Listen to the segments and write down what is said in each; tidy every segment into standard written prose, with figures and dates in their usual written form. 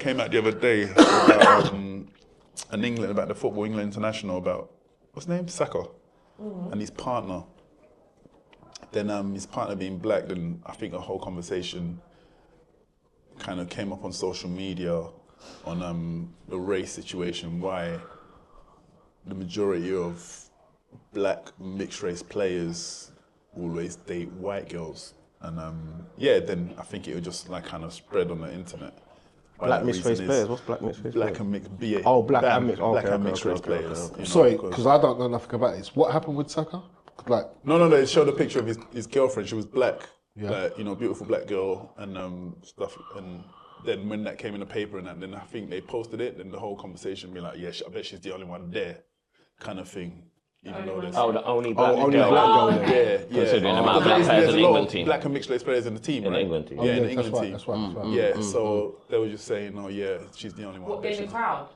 came out the other day about about the football England international about what's his name, Saka, and his partner. Then his partner being black. Then I think a whole conversation kind of came up on social media on the race situation. Why the majority of black mixed race players always date white girls. And then I think it would just like kind of spread on the internet. Black mixed race players? What's black mixed race players? Black and mixed, BA. Oh, black and mixed, black and mixed race players. You know, sorry, because I don't know nothing about this. What happened with Saka? Like, no, they showed a picture of his girlfriend. She was black, like, beautiful black girl and stuff. And then when that came in the paper and that, then I think they posted it. Then the whole conversation be like, yeah, I bet she's the only one there, kind of thing. Even though there's the only black girl. Yeah. Considering the amount of black players in the England team. Black and mixed race players in the team, right? In the England team. Yeah, in the England team. That's right. Yeah, so they were just saying, oh yeah, she's the only one. What, in the crowd?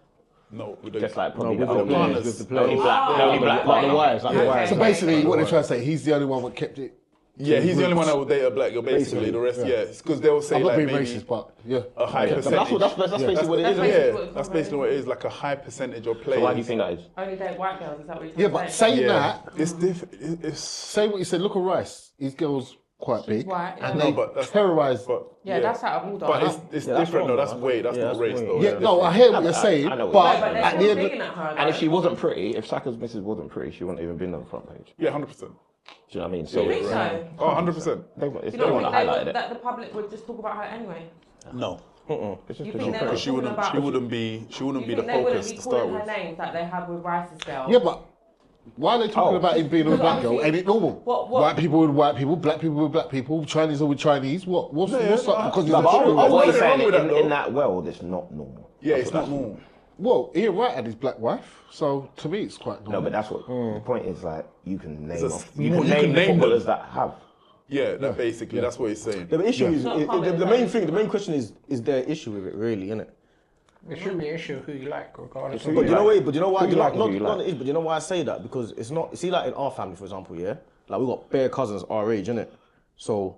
No, just like probably with the partners. Only black, like the wives. So basically, what they're trying to say, he's the only one that kept it. Yeah, he's the only one that would date a black girl. Basically, the rest, because they will say I'm not like being maybe racist, but yeah, a high percentage. That's basically what it is. That's basically what it is. Like a high percentage of players. So why do you think that is? Only date white girls. Is that what you're yeah, but saying that, it's different. It's say what you said. Look at Rice. His girl's quite big, white, and they terrorise. That's out of order. But it's different though. That's weight. That's not race though. Yeah, no, I hear what you're saying, but at the end, and if she wasn't pretty, if Saka's missus wasn't pretty, she wouldn't even been on the front page. Yeah, 100%. Do you know what I mean? Do you think so? Oh, 100%. It's Do no you one not think highlighted it. that the public would just talk about her anyway? No. It's just You because think they're not She wouldn't be the You think focus they to wouldn't start be calling her with. names like they have with Rice's girl? yeah, but why are they talking about him being with a black girl? Ain't it normal? What? White people with white people, black people with black people, Chinese are with Chinese. What's up? Because he's a what he's wrong saying with that, in that world, it's not normal. Yeah, it's not normal. well, Ian Wright had his black wife, so to me it's quite normal. No, but that's what the point is. Like you can name you can the name footballers that have. Yeah, basically that's what he's saying. The issue is the main question is their issue with it really, isn't it? There should be an issue of who you like, regardless. But you know why? But you know why I say that? Because it's not. See, like in our family, for example, yeah, like we got bare cousins our age, innit? So,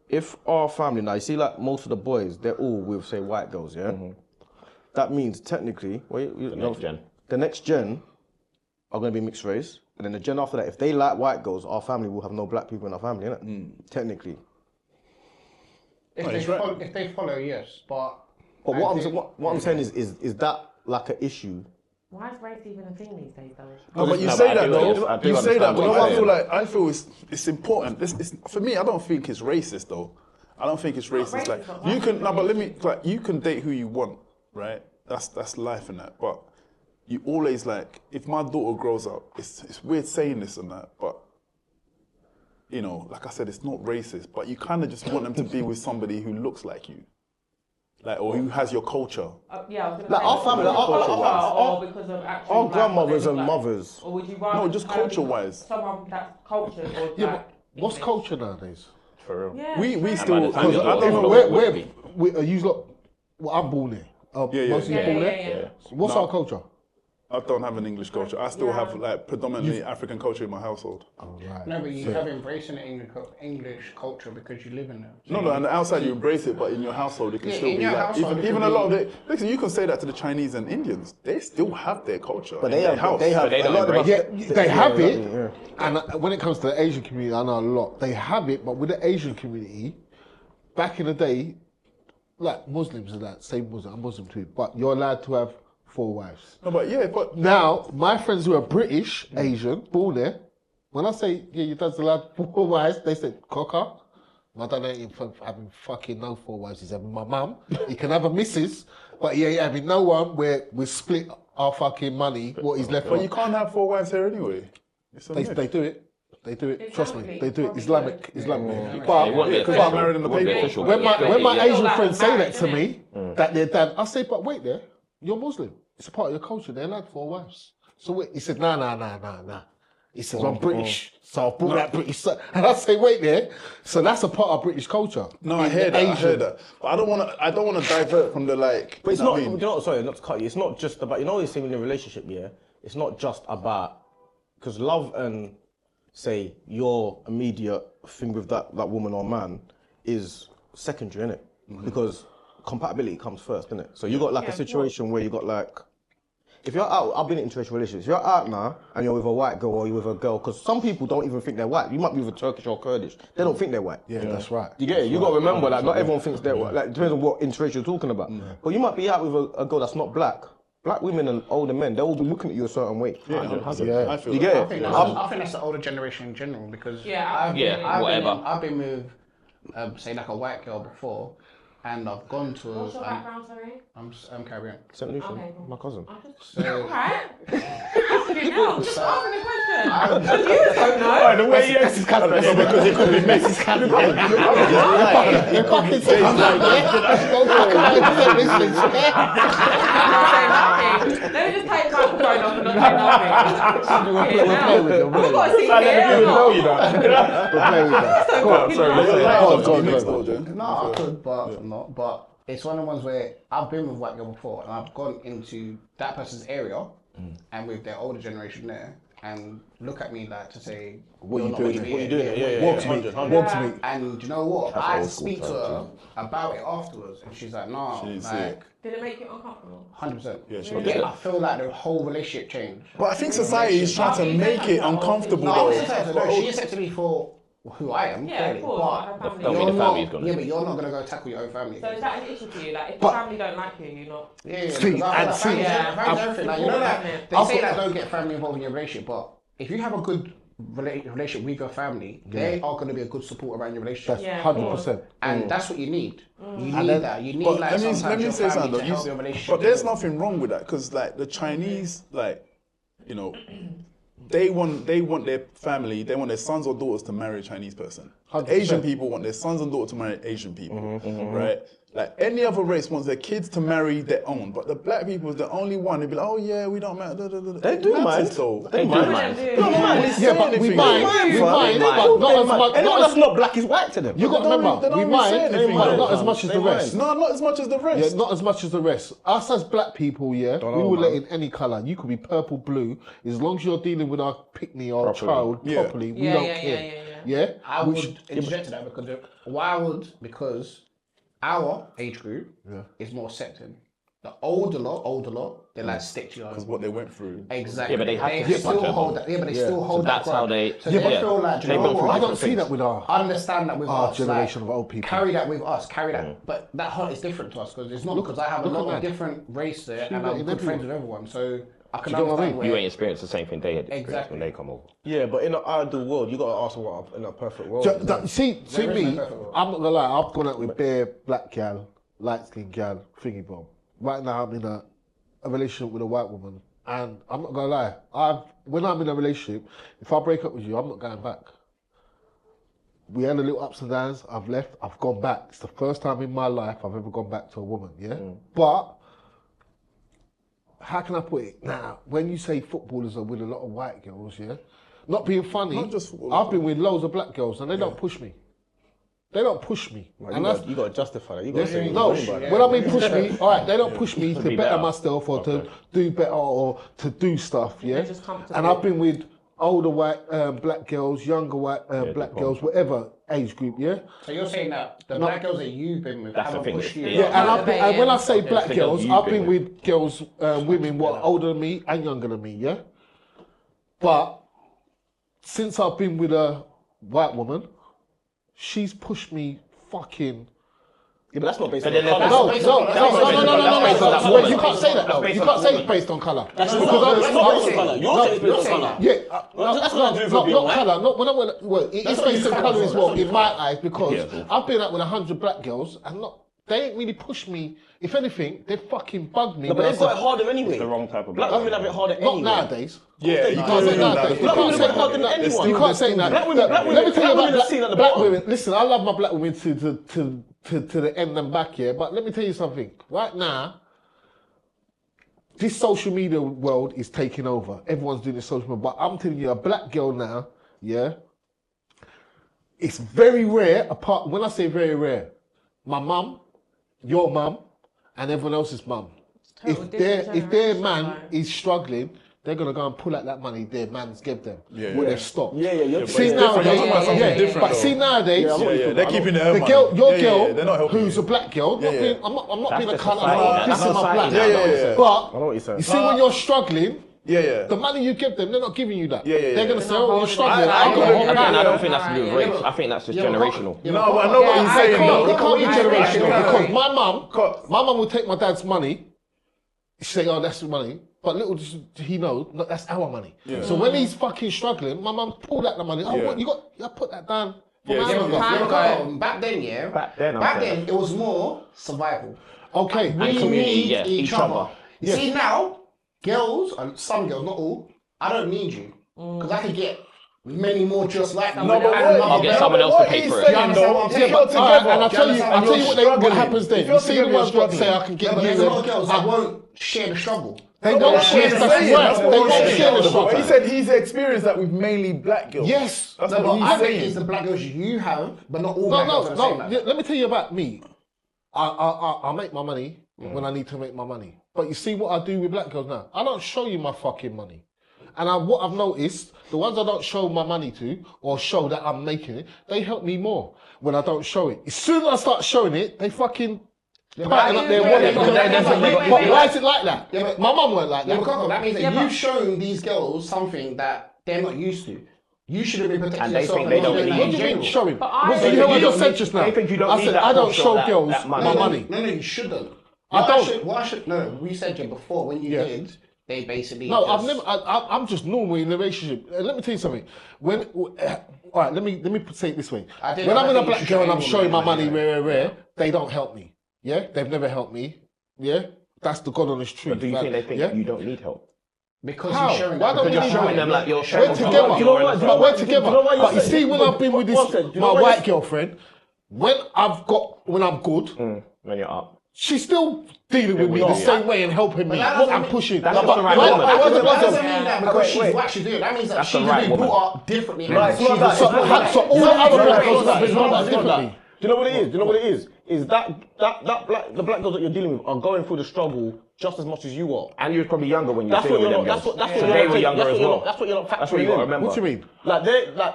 if our family now, you see, like most of the boys, they're all with say white girls, yeah. That means technically, the next gen are going to be mixed race, and then the gen after that, if they like white girls, our family will have no black people in our family, innit? Technically. If they follow, yes, but what I'm saying is that like an issue? Why is race even a thing these days, though? No, but you say that though. You say that, but I feel it's important. For me, I don't think it's racist though. I don't think it's racist. Like you can you can date who you want, right? That's life and that. But you always like, if my daughter grows up, it's weird saying this and that, but you know, like I said, it's not racist. But you kind of just want them to be with somebody who looks like you. Like, or who has your culture. Yeah, I was like our family, or because of actual our grandmothers and mothers. Or would you rather just culture-wise. Someone that's cultured or but what's culture nowadays? For real. Yeah, we still. I don't know where are you lot. Well, I'm born here. Most of you born there. What's our culture? I don't have an English culture. I still have like predominantly African culture in my household. Oh, right. No, but you have embracing the English culture because you live in there. So no, on the outside you embrace it, but in your household it can still be like, even a lot of it. Listen, you can say that to the Chinese and Indians. They still have their culture. But they have they have it. And when it comes to the Asian community, I know a lot. They have it, but with the Asian community, back in the day, like Muslims and that, same Muslim, I'm Muslim too, but you're allowed to have 4 wives. No, but now my friends who are British, Asian, born there, when I say your dad's allowed 4 wives, they say cocker. My dad ain't having fucking no 4 wives. He's having my mum. He can have a missus, but he ain't having no one where we split our fucking money. What he's left. But you can't have 4 wives here anyway. They do it. They do it. Trust me, they do it. Islamic. But married in the paper. When my Asian friends say that to me, that their dad, I say, but wait there. You're Muslim. It's a part of your culture. They're allowed 4 wives. So wait, he said, nah. He says, I'm British, so I brought that British son. And I say, wait there. So that's a part of British culture. No, I hear that. But I don't want to divert from the like. But it's not. You know, sorry, not to cut you. It's not just about. You know, this thing in a relationship. Yeah, it's not just about because love and say your immediate thing with that woman or man is secondary, innit? Because compatibility comes first, innit? So you got like a situation where you got like, if you're out, I've been in interracial relationships. If you're out now and you're with a white girl or you're with a girl, because some people don't even think they're white. You might be with a Turkish or Kurdish. They don't think they're white. Yeah, that's right. You get it? You got to remember that not everyone thinks they're white. Like, it depends on what interracial you're talking about. But you might be out with a girl that's not black. Black women and older men, they'll be looking at you a certain way. I feel You get I it? think that's the older generation in general because I've been with say like a white girl before, and I've gone to. What's your background, sorry? I'm Caribbean. St. Lucia, Okay, cool. my cousin. Alright. Asking now. Just asking a question. You don't know. The way you is Casper. Because it could be Messi's Casper. You fucking say Let me just take the microphone off and not say nothing. We've got to see here. No, I could, but not. But it's one of the ones where I've been with white girl before, and I've gone into that person's area, and with their older generation there, and look at me like to say, What you doing? Walk to me. And you know what? I had to speak to her about it afterwards, and she's like, "Nah, like." Did it make you uncomfortable? 100%. Yeah, I feel like the whole relationship changed. But I think society is trying to make it uncomfortable No, though. she accepted me for who I am, Yeah, clearly. of course. But Her family. Don't mean the family's gonna. yeah, but you're not gonna go tackle your own family. So is that an issue for you? Like, if the family don't like you, you're not. Yeah, See, because I feel and like see, family's yeah, everything. Like, you know, like, they I've say got- that don't get family involved in your relationship, but if you have a good relationship with your family, they are going to be a good support around your relationship. That's Yeah, 100%. And that's what you need. You need then- that. You need But like let me sometimes your say family something. to help your relationship. But there's nothing wrong with that because like the Chinese, like, you know, they want their family, they want their sons or daughters to marry a Chinese person. 100%. Asian people want their sons and daughters to marry Asian people, right? Like any other race wants their kids to marry their own, but the black people is the only one who'd be like, oh yeah, we don't matter. They do mind. They do mind. Yeah, but we mind, but not as much. Anyone that's not black is white to them. You got to remember, they don't we really say mind, anything, but though. not as much as the rest. No, not as much as the rest. Yeah, not as much as the rest. Us as black people, yeah, we will let in any colour. You could be purple, blue, as long as you're dealing with our pickney or child properly, we don't care. Yeah, I would interject to that because our age group is more accepting. The older lot, they like stick to you. Because what they went through. Exactly. Yeah, but they have to still hold that. Yeah, but they still hold that. That's how they. So they feel like, you know what? I don't see that with our Understand that with us, generation like, of old people. Carry that with us, carry that. But that heart is different to us because it's not because I have a lot of different race there and I'm good friends with everyone. So I can understand where You ain't experienced the same thing they had experienced Exactly. when they come over. Yeah, but in an ideal world, you got to ask what in a perfect world. See There is me, no perfect world. I'm not gonna lie, I've gone out with bare black gal, light skinned gal, thingy bomb. Right now I'm in a relationship with a white woman, and I'm not gonna lie, when I'm in a relationship, if I break up with you, I'm not going back. We had a little ups and downs, I've left, I've gone back. It's the first time in my life I've ever gone back to a woman, yeah? But how can I put it? Now, when you say footballers are with a lot of white girls, yeah? Not being funny, Not just footballers. I've been with loads of black girls and they don't push me. They don't push me. Like, And you got to justify that. You got to say no, when I mean push me, all right, they don't push me to be better better. myself or to do better or to do stuff, yeah? They're just comfortable. And I've been with older white black girls, younger white black girls, whatever age group, yeah? So you're saying that the black girls that you've been with That's the haven't thing. pushed you. Yeah, and when I say black the girls, girls you've I've been been with girls, women what are older than me and younger than me, yeah? But since I've been with a white woman, she's pushed me fucking... Yeah, but that's not based on then colour. No, That's you can't say that though. You can't say it's based on colour. That's not based on colour. You're saying it's based on colour. Yeah, That's not to do with being not white. colour. Well, it is based on colour as well in my eyes because I've been out with 100 black girls and they ain't really pushed me. If anything, they fucking bugged me. No, but they've got it harder anyway. The wrong type of Black women have it harder Not anyway. nowadays. Yeah, you can't say that. Black women have it harder than anyone. You can't say that. Black women Let me tell you are about seen at the black bottom. women. Listen, I love my black women to the end and back here, but let me tell you something. Right now, this social media world is taking over. Everyone's doing this social media, but I'm telling you, a black girl now, yeah, it's very rare. Apart when I say very rare, my mum, your mum, and everyone else's mum. If their man is struggling, they're gonna go and pull out that money their man's give them. Yeah, With yeah. their stock. Yeah. See nowadays, but see nowadays, they're keeping their the money. girl, your Yeah, girl, they're not helping who's you. a black girl. I'm not being a That's cunt. the I'm not society. pissing my That's black. society. But I know what you're saying. you see, when you're struggling, the Yeah. money you give them, they're not giving you that. Yeah. They're gonna say, "Oh, you're I- struggling. I- I've got to hold I back." don't think that's to do with race. I think that's just generational. No, but I know what he's saying. It can't be generational No. because my mum will take my dad's money. She say, "Oh, that's the money," but little does he know, no, that's our money. So when he's fucking struggling, my mum pulled out the money. Oh, what you got? You put that down. Back then, it was more survival. Okay. We community, need each each other. other. You see now, girls, and some girls, not all, I don't need you. Because I could get many more just like that. No, but I'll get someone else to pay for it. And I'll tell you what happens then. You see the ones that say I can get you. There's a lot of girls that won't share the struggle. They don't share the struggle. He said he's experienced that with mainly black girls. Yes. That's No, what but I he's think it's saying. the black girls you have, but not all black girls are the same. No. Let me tell you about me. I make my money when I need to make my money. But you see what I do with black girls now? I don't show you my fucking money. And what I've noticed, the ones I don't show my money to or show that I'm making it, they help me more when I don't show it. As soon as I start showing it, they fucking tighten up their wallet. But why is it like that? My mum weren't like that. That means that you've shown these girls something that they're not used to. You should have been protecting And they yourself. think they don't need What do you mean showing? But I- What do you hear what I just said just now? They think you don't I need said that I don't to show show that- girls that my money. money. No, you shouldn't. I don't. No, we said to you before, when you did, they basically No, just... I've never. I'm just normal in a relationship. Let me tell you something. When, all right, let me say it this way. When I'm with a black girl and I'm showing my money rare, they don't help me. Yeah, they've never helped me. Yeah, that's the God honest truth. But do you think they think you don't need help? Because How? you're showing Why that. don't You're we showing need them like you're We're showing together. them. We're together. But you see, when I've been with my white girlfriend, when I'm good, When you're up. she's still dealing with me the same way and helping me and pushing. That's not the right woman. That doesn't mean that because she's what she's doing. That means that That's she's the right been woman. brought up differently. So all the other black girls have been brought up differently. Do you know what it is? Do you know what it is? Is the black girls that you're dealing with are going through the struggle just as much as you are. And you were probably younger when you were That's what dealing you're with not. them That's girls. what So they were younger as well. That's what you're not factoring That's what you got to in. remember. What do you mean? Like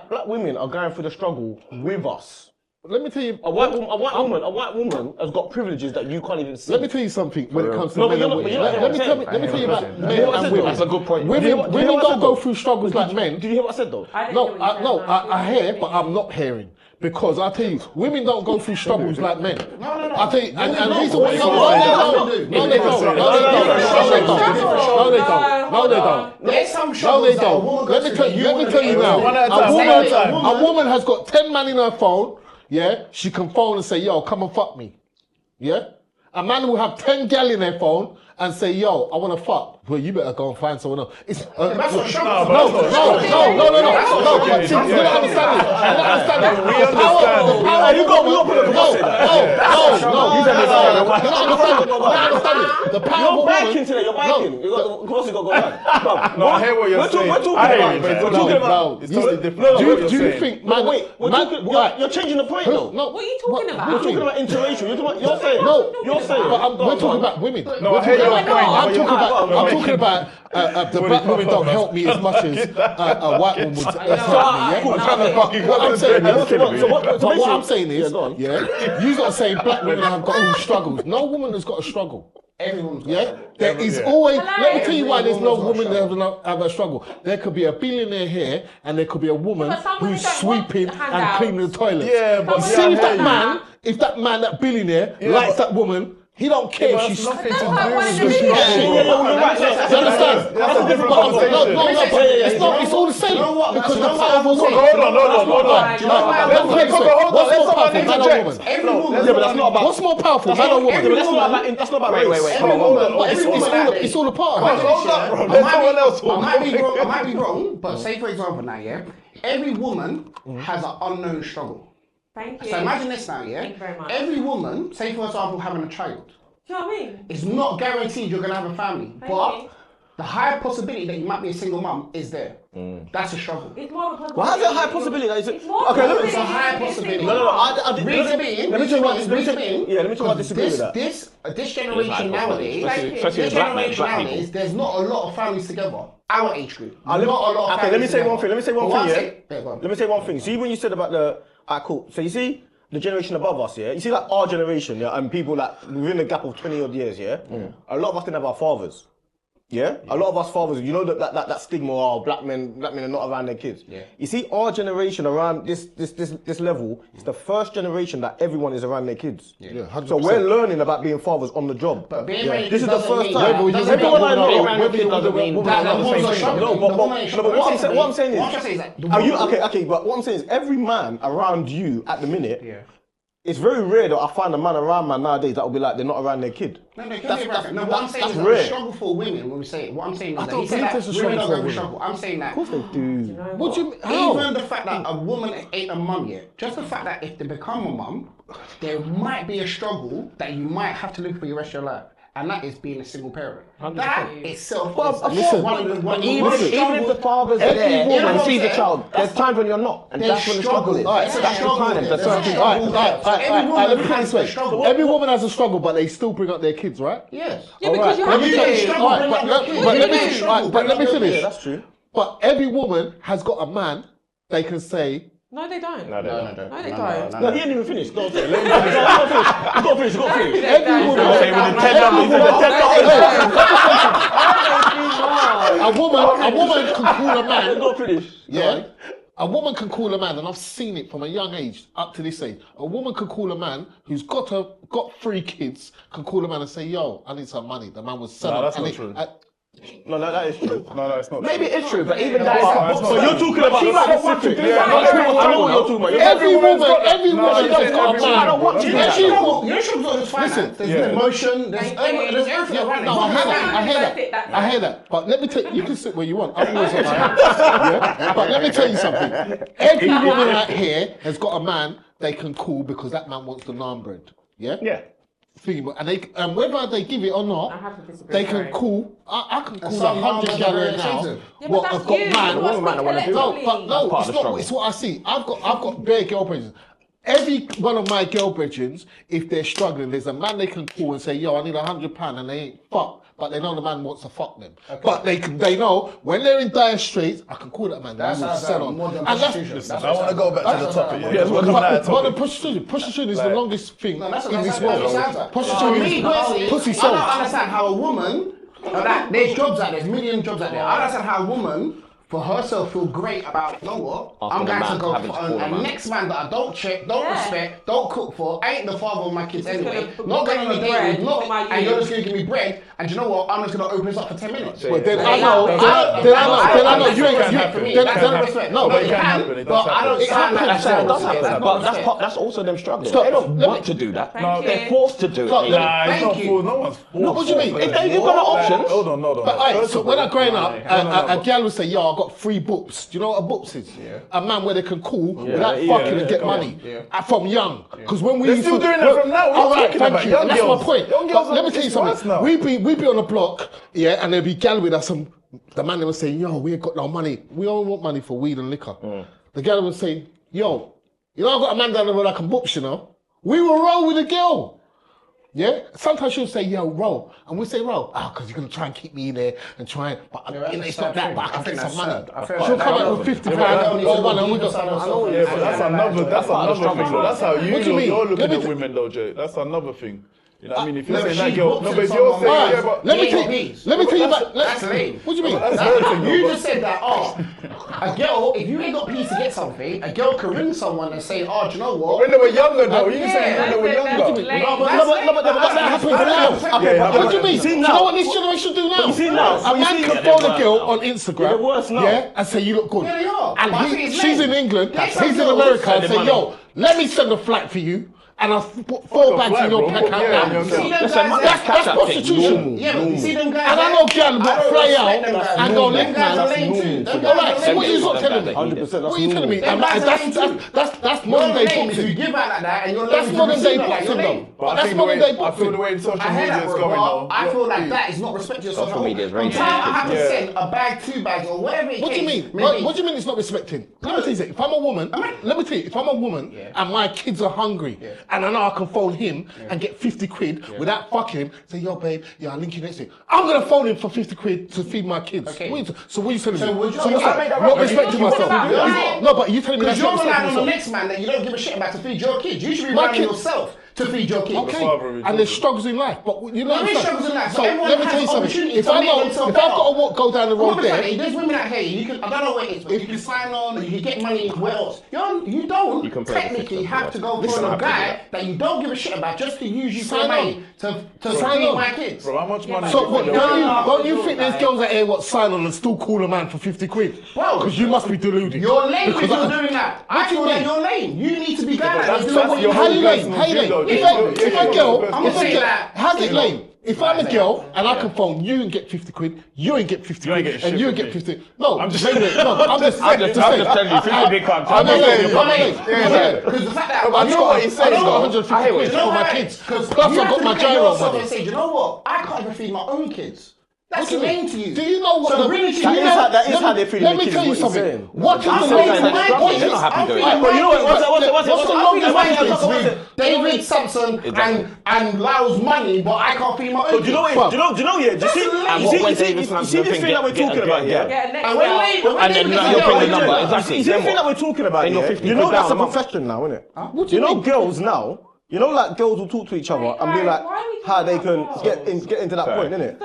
black women are going through the struggle with us. Let me tell you. A white woman has got privileges that you can't even see. Let me tell you something when it comes to No, men but and you're women. not- Let me tell you about men and women. That's a good point. Women don't go through struggles like men. Do you hear what I said though? I hear, but I'm not hearing. Because I tell you, women don't go through struggles like men. No. I tell you, and the reason why no, they don't. There's some No, struggles they that a don't. woman Let goes me through. tell you now. One at a time. A woman has got 10 men in her phone. Yeah, she can phone and say, "Yo, come and fuck me." Yeah, a man will have 10 gal in their phone and say, "Yo, I want to fuck." Well, you better go and find someone else. It's That's not struggle. no. You don't understand it. You don't understand it. We understand. You don't understand it. The power of a You're woman. biking today. You're biking. Of course you got to go back. No, I hear what you're saying. We're talking I hear about. what you're We're saying. talking about. No, It's totally different. do What you you're saying. think, No, wait. You're changing the point though. No. What are you talking about? We're talking about interracial. You're saying. No, You're saying. but we're talking about women. No, I hear your point. I'm talking about the black women don't help me as much as a white woman would help me. Yeah? What I'm saying is, you got to say black women have got all struggles. No woman has got a struggle. Everyone's Yeah, there is always. Let me tell you why there's no woman that have a struggle. There could be a billionaire here, and there could be a woman But some women who's don't want sweeping and handouts. cleaning the toilets. Yeah, but see I if hear that you. man, that billionaire likes that woman, he don't care if she's. Nothing to That's do not why with they're the doing shit. it. Do you understand? That's a different No, conversation. it's all the same. Because the power of a woman. Hold on. What's more powerful, man or woman? Every woman. Yeah, but that's not about. What's more powerful, man or woman? That's not about race. Wait. But it's all a part of it. Hold up, bro. There's someone else. I might be wrong, but say for example now, every woman has an unknown struggle. Thank you. So imagine this now, Thank you very much. Every woman, say for example, having a child, Do you know what I mean? it's not guaranteed you're gonna have a family, Thank but you. the high possibility that you might be a single mum is there. That's a struggle. It's more of a possibility. Well, how's it a high possibility? It's more Okay, let me. It's a high possibility. No. Reason being, Let me talk about disagreement with that. This generation nowadays, there's not a lot of families together. Our age group. Okay, let me say one thing. Let me say one thing. Yeah. Let me say one thing. See, when you said about the, cool. So you see the generation above us, yeah. You see, like our generation, yeah, and people like within a gap of 20 odd years, yeah. A lot of us didn't have our fathers. Yeah, a lot of us fathers, you know that stigma, oh, black men are not around their kids. Yeah. You see, our generation around this level is the first generation that everyone is around their kids. Yeah. So we're learning about being fathers on the job. But being around this is the first time. Everyone I know. But what I'm saying is, but what I'm saying is, every man around you at the minute. Yeah. It's very rare that I find a man around man nowadays that will be like they're not around their kid. No, what I'm saying is a struggle for women when we say it. What I'm saying is that he said that women don't have a struggle. I'm saying that. Of course they do. What do you mean? Even the fact that a woman ain't a mum yet, just the fact that if they become a mum, there might be a struggle that you might have to live for the rest of your life. And that is being a single parent. 100%. That itself even if the father's there and sees the child, there's times when you're not. And that's when the struggle is. That's the time. Every woman has a struggle, but they still bring up their kids, right? Yes. Yeah, because you have to. But let me finish. Yeah, that's true. But every woman has got a man they can say, No, they don't. No, they don't. No, they don't. No, he ain't even finished. Go on, finish. Go finish. every woman, a woman can call a man. Go finish. Yeah. A woman can call a man, and I've seen it from a young age up to this age. A woman can call a man who's got 3 kids, can call a man and say, "Yo, I need some money." The man was selling. No, that's not true. No, that is true. No, it's not. Maybe it's true, but even that is. So you're talking about. I know what you're talking about. Every woman has got a man. I don't want you. Your struggle's just finance. There's emotion. There's everything around it. No, I hear that. But let me tell you, you can sit where you want. I'm always on my hands. Yeah? But let me tell you something. Every woman out here has got a man they can call because that man wants the naan bread. Yeah? Yeah. And whether they give it or not, they can call. I can call 100 gal now. What I've got man. No, it's not. It's what I see. I've got bare girl brethren. Every one of my girl brethren, if they're struggling, there's a man they can call and say, "Yo, I need £100," and they ain't fucked. But they know the man wants to fuck them. Okay. But they know when they're in dire straits, I can call that man. That's sell on. And I want to go back to the topic. Yes, but the prostitution is the longest thing in this world. Prostitution, pussy sold. I don't understand how a woman. There's jobs out there. There's million jobs out there. I don't understand how a woman. For herself, feel great about, you know what? I'm going to go for a next man that I don't check, don't respect, don't cook for, ain't the father of my kids anyway. Not going on a date with, and you're just going to give me bread, and you know what? I'm just going to open this up for 10 minutes. But then I know, you ain't respect. No, but it can happen. But I don't sound like that. It does happen. But that's also them struggling. They don't want to do that. They're forced to do it. Nah, it's not forced. No one's forced. What do you mean? You've got options. Hold on. But so when I growing up, a gal would say, "Yo, I got 3 books." Do you know what a books is? Yeah. A man where they can call without fucking and get money from young. Because when we they're still doing it from now. All right, thank you. That's my point. But let me tell you something. We be on a block, and there'll be gal with us. The man would say, "Yo, we ain't got no money. We only want money for weed and liquor." The gal would say, "Yo, you know I got a man down there where I can books, you know." We will roll with a girl. Yeah? Sometimes she'll say, "Yo, roll." And we say, "Roll." Because you're going to try and keep me in there and try and... But it's not that, but I can get some money. She'll come out with £50 or one and we go... That's another thing. That's how you're looking at women though, Jay. That's another thing. You know what I mean? If you're saying that girl... No, but if you're saying... Let me tell you about... That's lame. What do you mean? You just said that, a girl, if you ain't got peace to get something, a girl can ring someone and say, "Oh, do you know what?" When they were younger though, you say when they were younger. No, but that happens now. Okay, what do you mean? You know what this generation do now? You see now? A man can phone a girl on Instagram, worse now. and say, "You look good." Yeah, they are. And she's in England, he's in America, and say, "Yo, let me send a flight for you." and I put 4 bags in your pack out. That's prostitution. Yeah, but you see them guys. And I know girls will fly out and go link man. Alright, so what are you not telling me? 100%. What are you telling me? That's modern day boxing. You give out like that and you're That's modern day boxing though. But That's modern day I feel the boxing. way social I hear media that, is bro, going but now. I feel like that is not respecting yourself. Social media is very Until I have to Yeah. send a bag, 2 bags, or whatever it What do you takes, mean? maybe- What do you mean it's not respecting? Let me tell you something. If I'm a woman, if I'm a woman and my kids are hungry and I know I can phone him and get 50 quid without fucking him, say, yo, babe, I'll link you next week. I'm going to phone him for 50 quid to feed my kids. Okay. So what are you telling me? would you- So what's I that? made that Not right. respecting You're myself. not. No, but you telling me Because that's you're not respecting relying on the myself. next man that you don't give a shit about to feed your kids. You should be My relying on kids- yourself to feed your kids. Okay, father of his and there's children. struggles in life, but you know There what is I'm saying? struggles in life, So but everyone let me has tell you something. opportunity If to I make know, themselves if I've got better. to go down the road Women there, like, there's women out here, you can, I don't know where it is, but you can sign on and you can get money where else. You don't You can play the technically system, have yeah. to go Listen, for I a have to do guy that. that you don't give a shit about just to use you for Sign money to Sign feed on. my kids. Bro, how much money? so what, do you think don't you think there's girls out here what sign on and still call a man for 50 quid? Bro, Because you must be deluded. You're lame if Because you're I- doing that. I What do you feel like mean? you're lame. You need to be glad that that's- you're doing that's what your you're How you whole doing. lame? personal How you view, lame? though. If Yeah, a girl, I'm not saying that. how's it lame? If I'm a girl and I can phone you and get 50 quid, you ain't get 50 You ain't quid, getting and shit you from get me. 50. No, I'm just wait a minute, no, I'm just saying. I'm just telling you, 50 big cups. I'm not saying. Yeah. Because the fact that I know what he's saying. I've got 150 I hear what quid you're for my right? kids. Because Plus you I've have got to my look at gyro yourself money. and say, do you know what? I can't even feed my own kids. That's What do you lame mean? to you. Do you know what So the... really, do you that is know- how- that is let how me- they feel Let in me the tell you kids, what he's something. saying. What is I'm the feeding longest... my what kids. is- not happy I'm doing feeding it. my But you know what- kids. what's What's the the longest longest kids one? with David Sampson and Lyle's money, but I can't feed my own But do you know kids? what? Do you know? Yeah. Do you see? And You what see? when You see? David You Sampson see the thing thing that we're get- talking about? get- Yeah. Get a next And when girl. David And then gets you'll a bring the girl, number. you Exactly. You see the Then thing that what? we're talking about? Then you're Yeah. 50 You know quid that's a down a month. profession now, isn't it? What do You you know, mean? girls now. You know, like girls will talk to each other and be Guys, like, why are we how they talking can about get into that point, innit?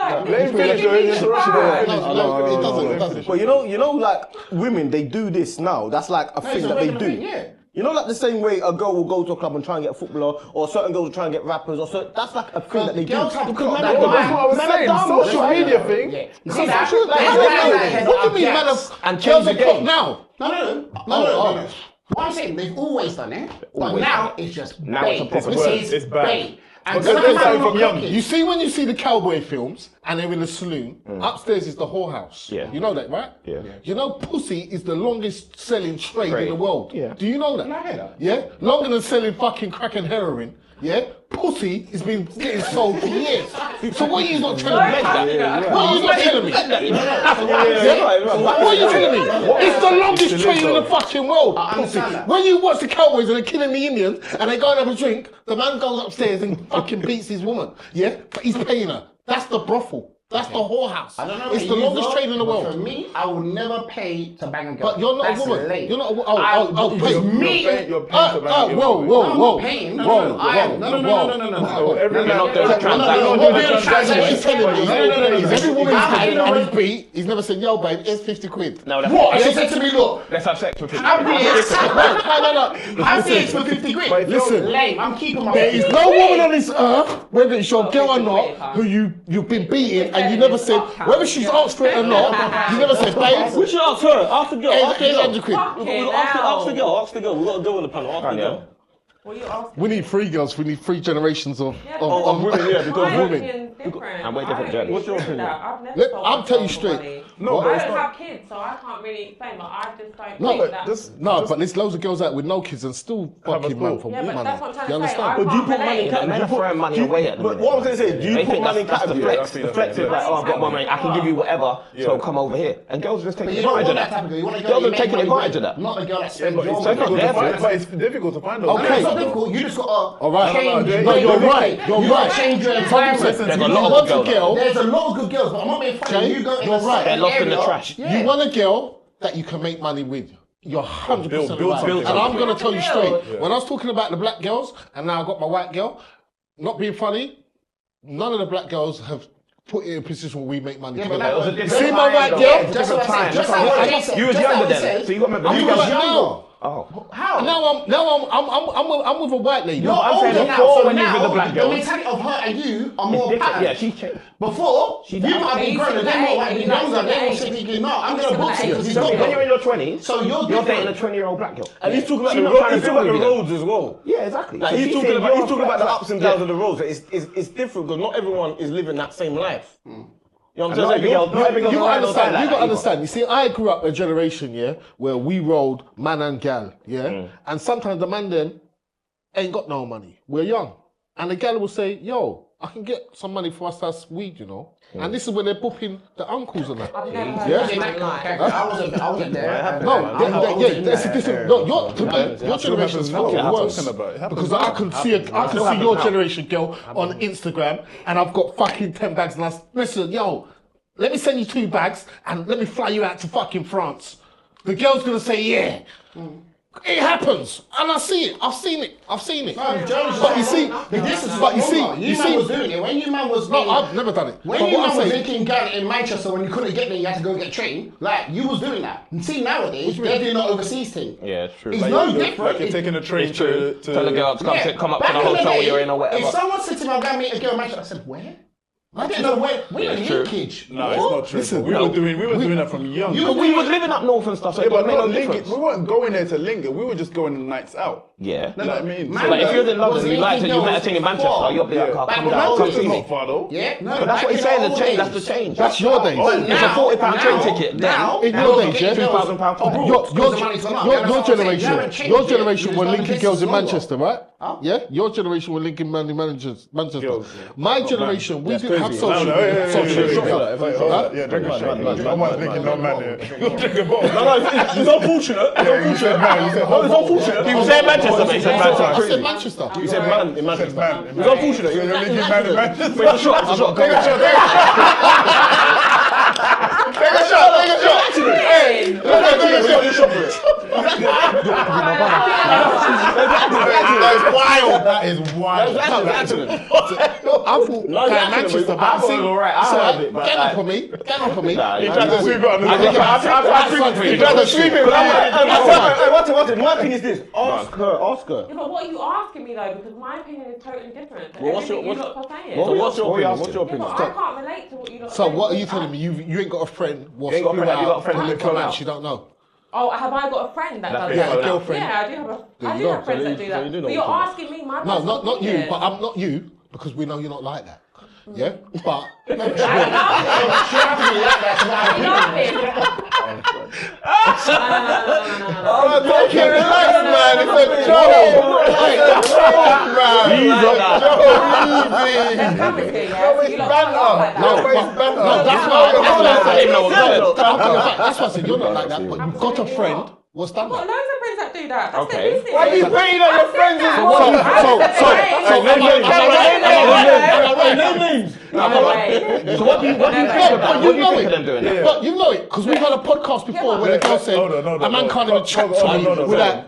It doesn't. But you know, like women, they do this now. That's like a thing it's a that they regular do. thing, yeah. You know, like the same way a girl will go to a club and try and get a footballer, or certain girls will try and get rappers, or so. That's like a thing that they do. Girls have Because got man, that man, vibe. That's what I was man are saying. dumb. Social media thing. Yeah. You So see that? social- like, There's how do you guys know? out here What do you that mean, are man? gaps. Girls change are the caught game. now. No. What I'm saying, they've always done it, but Always now done it. it's just Now it's a bait. proper This word. is It's bad. bait. And Because sometimes it's I'm from not young. cooking. You see when you see the cowboy films and they're in a saloon, upstairs is the whorehouse. Yeah. You know that, right? Yeah. You know pussy is the longest selling trade in Trade. the world. Yeah. Do you know that? I hear that. Yeah? Longer than selling fucking crack and heroin. Yeah? Pussy has been getting sold for years. So what are you not telling me? What are you not telling me? What are you telling me? It's the longest trade in the fucking world. I Pussy. understand that. When you watch the cowboys and they're killing the Indians and they go and have a drink, the man goes upstairs and fucking beats his woman. Yeah? But he's paying her. That's the brothel. That's the whorehouse. I don't know. It's about the you, longest though, trade in the but world. For me, I will never pay to bang a girl. But you're not That's a woman. lame. You're not a woman. Because me. You're paying to bang your Whoa, woman. whoa, I'm whoa. not paying. No, Whoa, no, I am. whoa, No. Every You're man not doing does transaction. What the transaction is telling me No. is every woman he's I been know and it. he's beat, he's never said, yo, babe, it's 50 quid. No, that's What? She said to me, look, Let's have sex with 50 I'm quid. being I'm being for 50 quid. Listen. Lame. I'm keeping my. There is no woman on this earth, whether it's your girl or not, who you've been beating and you never said, whether she's asked for it or not, you never said, babe, We should ask her. Ask the girl. Ask the girl. 800 quid. Ask the girl. Ask the girl. We got a girl on the panel. Ask the girl. What are you asking? We need 3 girls, we need 3 generations of women, yeah, because My women. opinion's different. And we're different I don't journeys. really What's your do opinion? that. I've never sold I'll tell you myself for straight. money. No, I but it's don't not. have kids, so I can't really explain. But I just don't No, think but that. but there's loads of girls out with no kids and still fucking man for Yeah, but women. that's what I'm trying You to say. understand? I But do you can't put money in relate. category? Men are throwing money away at the But minute. what I was going to say, do you They put think money in that's the category? flex. The flex is like, oh, I've got more money. I can give you whatever, so come over here. And girls just taking You don't advantage want of that type of that. girl. You want a girl Girls that are you taking make money advantage of with. that. Not a girl that Yeah, spends but your it's money. difficult to their find. fault. But it's difficult to find those. Okay. It's not difficult. You just got to All right. change. No, you're right. You're You gotta right. change your environment. There's a You lot want of a girl, There's a lot of good girls, but I'm not being funny. Jay, You go in you're a right. certain They're lost in the area, trash. Yeah. you want a girl that you can make money with. You're 100% Build right. something. And I'm going to tell you straight. Build. When I was talking about the black girls, and now I've got my white girl, not being funny, none of the black girls have put it in a position where we make money Yeah, but together. that was a See my white girl? Just what I said. Just I- like what I- they said. You was just like younger what they then, said. so you got to remember. I'm You like guys now. Oh. How? And I'm with a white lady. You're I'm saying older now, before so when you were now with the black girls. mentality of her and you are It's more different. patterned. Yeah, she's changed. Before, you might have been He's grown, and similar they're more age, like he younger, likes they're more similar thinking, no, I'm He's going to similar box you age. because he's So got when you're in girl. your 20s, So you're dating a different. 20-year-old black girl. And he's talking about She's the not trying to build with you. roads as well. Yeah, exactly. Like So he's she's talking saying about you're he's talking about the flat. ups and downs of the roads. It's different because not everyone is living that same life. You know what I'm Not saying? every girl- not every girl's You gonna gotta ride or die understand. like You that gotta either. understand. You see, I grew up a generation, yeah, where we rolled man and gal, yeah, and sometimes the man then ain't got no money. We're young, and the gal will say, "Yo, I can get some money for us to have weed, you know." And this is when they're booping the uncles and that. I've never heard Yeah? that in my life. I wasn't there. No, that's a different. No, your generation is now. fucking I'm worse. talking about it. It happens Because now. I can see your generation girl on Instagram, and I've got fucking 10 bags, and listen, yo, let me send you 2 bags, and let me fly you out to fucking France. The girl's gonna say, yeah. It happens, and I see it. I've seen it. But you see, you man was doing it when you man was. No, I've never done it. When But you what man I'm was saying- linking gal in Manchester when you couldn't get there, you had to go get trained. Like you was doing that. And see nowadays, they're doing the overseas thing. Yeah, it's true. It's Like, no Like different. you're taking a train to Tell the girl to come up to Back the in hotel day, you're in or whatever. If someone said to me, "I'm gonna meet a girl in Manchester," I said, "Where?" I didn't know where. We're in it's true. linkage. No, it's not true. Listen, we were doing that from young. But we was living up north and stuff, so Yeah, it but don't make not no link it. difference. We weren't going there to link it. We were just going on nights out. Yeah. You know what I mean? Man, Like if you're in was London, you like linking to, you met a girls thing in Manchester, before. you'll be like, oh, Back come when down, come Manchester's see not me. far though. Yeah, no. But that's what he's saying, the change, that's the change. That's your days. It's a £40 train ticket. Now, In your days, yeah? £2,000 for abroad. Your generation, your generation were linking girls in Manchester, right? Huh? Yeah, your generation were linking Manchester. Girls, My generation, we didn't have No, social no, yeah, social yeah, media. yeah, drink a shot. I wasn't linking no man here. You're drinking both. No, it's unfortunate. You said man. You said No, it's unfortunate. He was saying Manchester, but he said I Manchester. said Manchester. You said man in Manchester. man. It's unfortunate. You're linking man in Manchester. Wait, it's a shot. It's a shot. Take a shot. That is wild. I thought Manchester, but I thought alright, I heard it, but get like- up on me. Get up on me. He tried to sweep it under the I tried to sweep it. What's it? My thing is this. Ask her. Yeah, but what are you asking me though? Because my opinion is totally different. to Well, what's everything your- you lot are saying. So what's your opinion? asking? What's your Yeah, opinion? but I can't relate to what you lot are So saying. what are you telling me? You ain't got a friend what's ain't got a friend, have you got a friend in who the come comments out? you don't know? Oh, have I got a friend that does Yeah, that? a girlfriend. Yeah, I do have There I you do go. have friends So that do you that. do know But you're what you're asking me my No, personal not you, opinion. but I'm not you because we know you're not like that. Yeah, but Are you laughing? No. Okay, relax, man. It's a joke. Let's have it here, yeah? So you lot can't laugh like that. that's why I said you're not like that. But you've got a friend. What's I've done got that? loads of friends that do that. That's Okay. their business. Why are you bringing up your friends as well? Name names. So what do you think about But you know them doing that? it. But you know it because we've had a podcast before where the girl said Hold on, a man can't even chat to me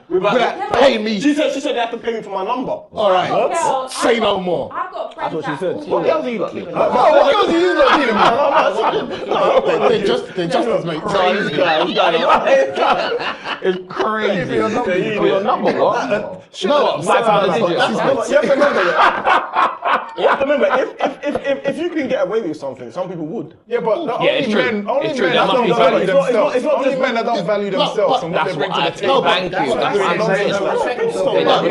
without paying me. She said they have to pay me for my number. All right, say no more. I've got friends what she that said. will What do else it. are you lot doing? What girls are you not dealing with? They're just as mate. It's crazy. For your number, what? No, 500 digits. You have to remember, if you can get away with something, some people would. Yeah, but the Yeah, it's only true. men, only It's true. men That that must don't be value valid. themselves. It's not Only just men that don't value themselves and what That's they bring what to I the think. table. Thank you. That's what I'm saying. They don't respect saying themselves. that,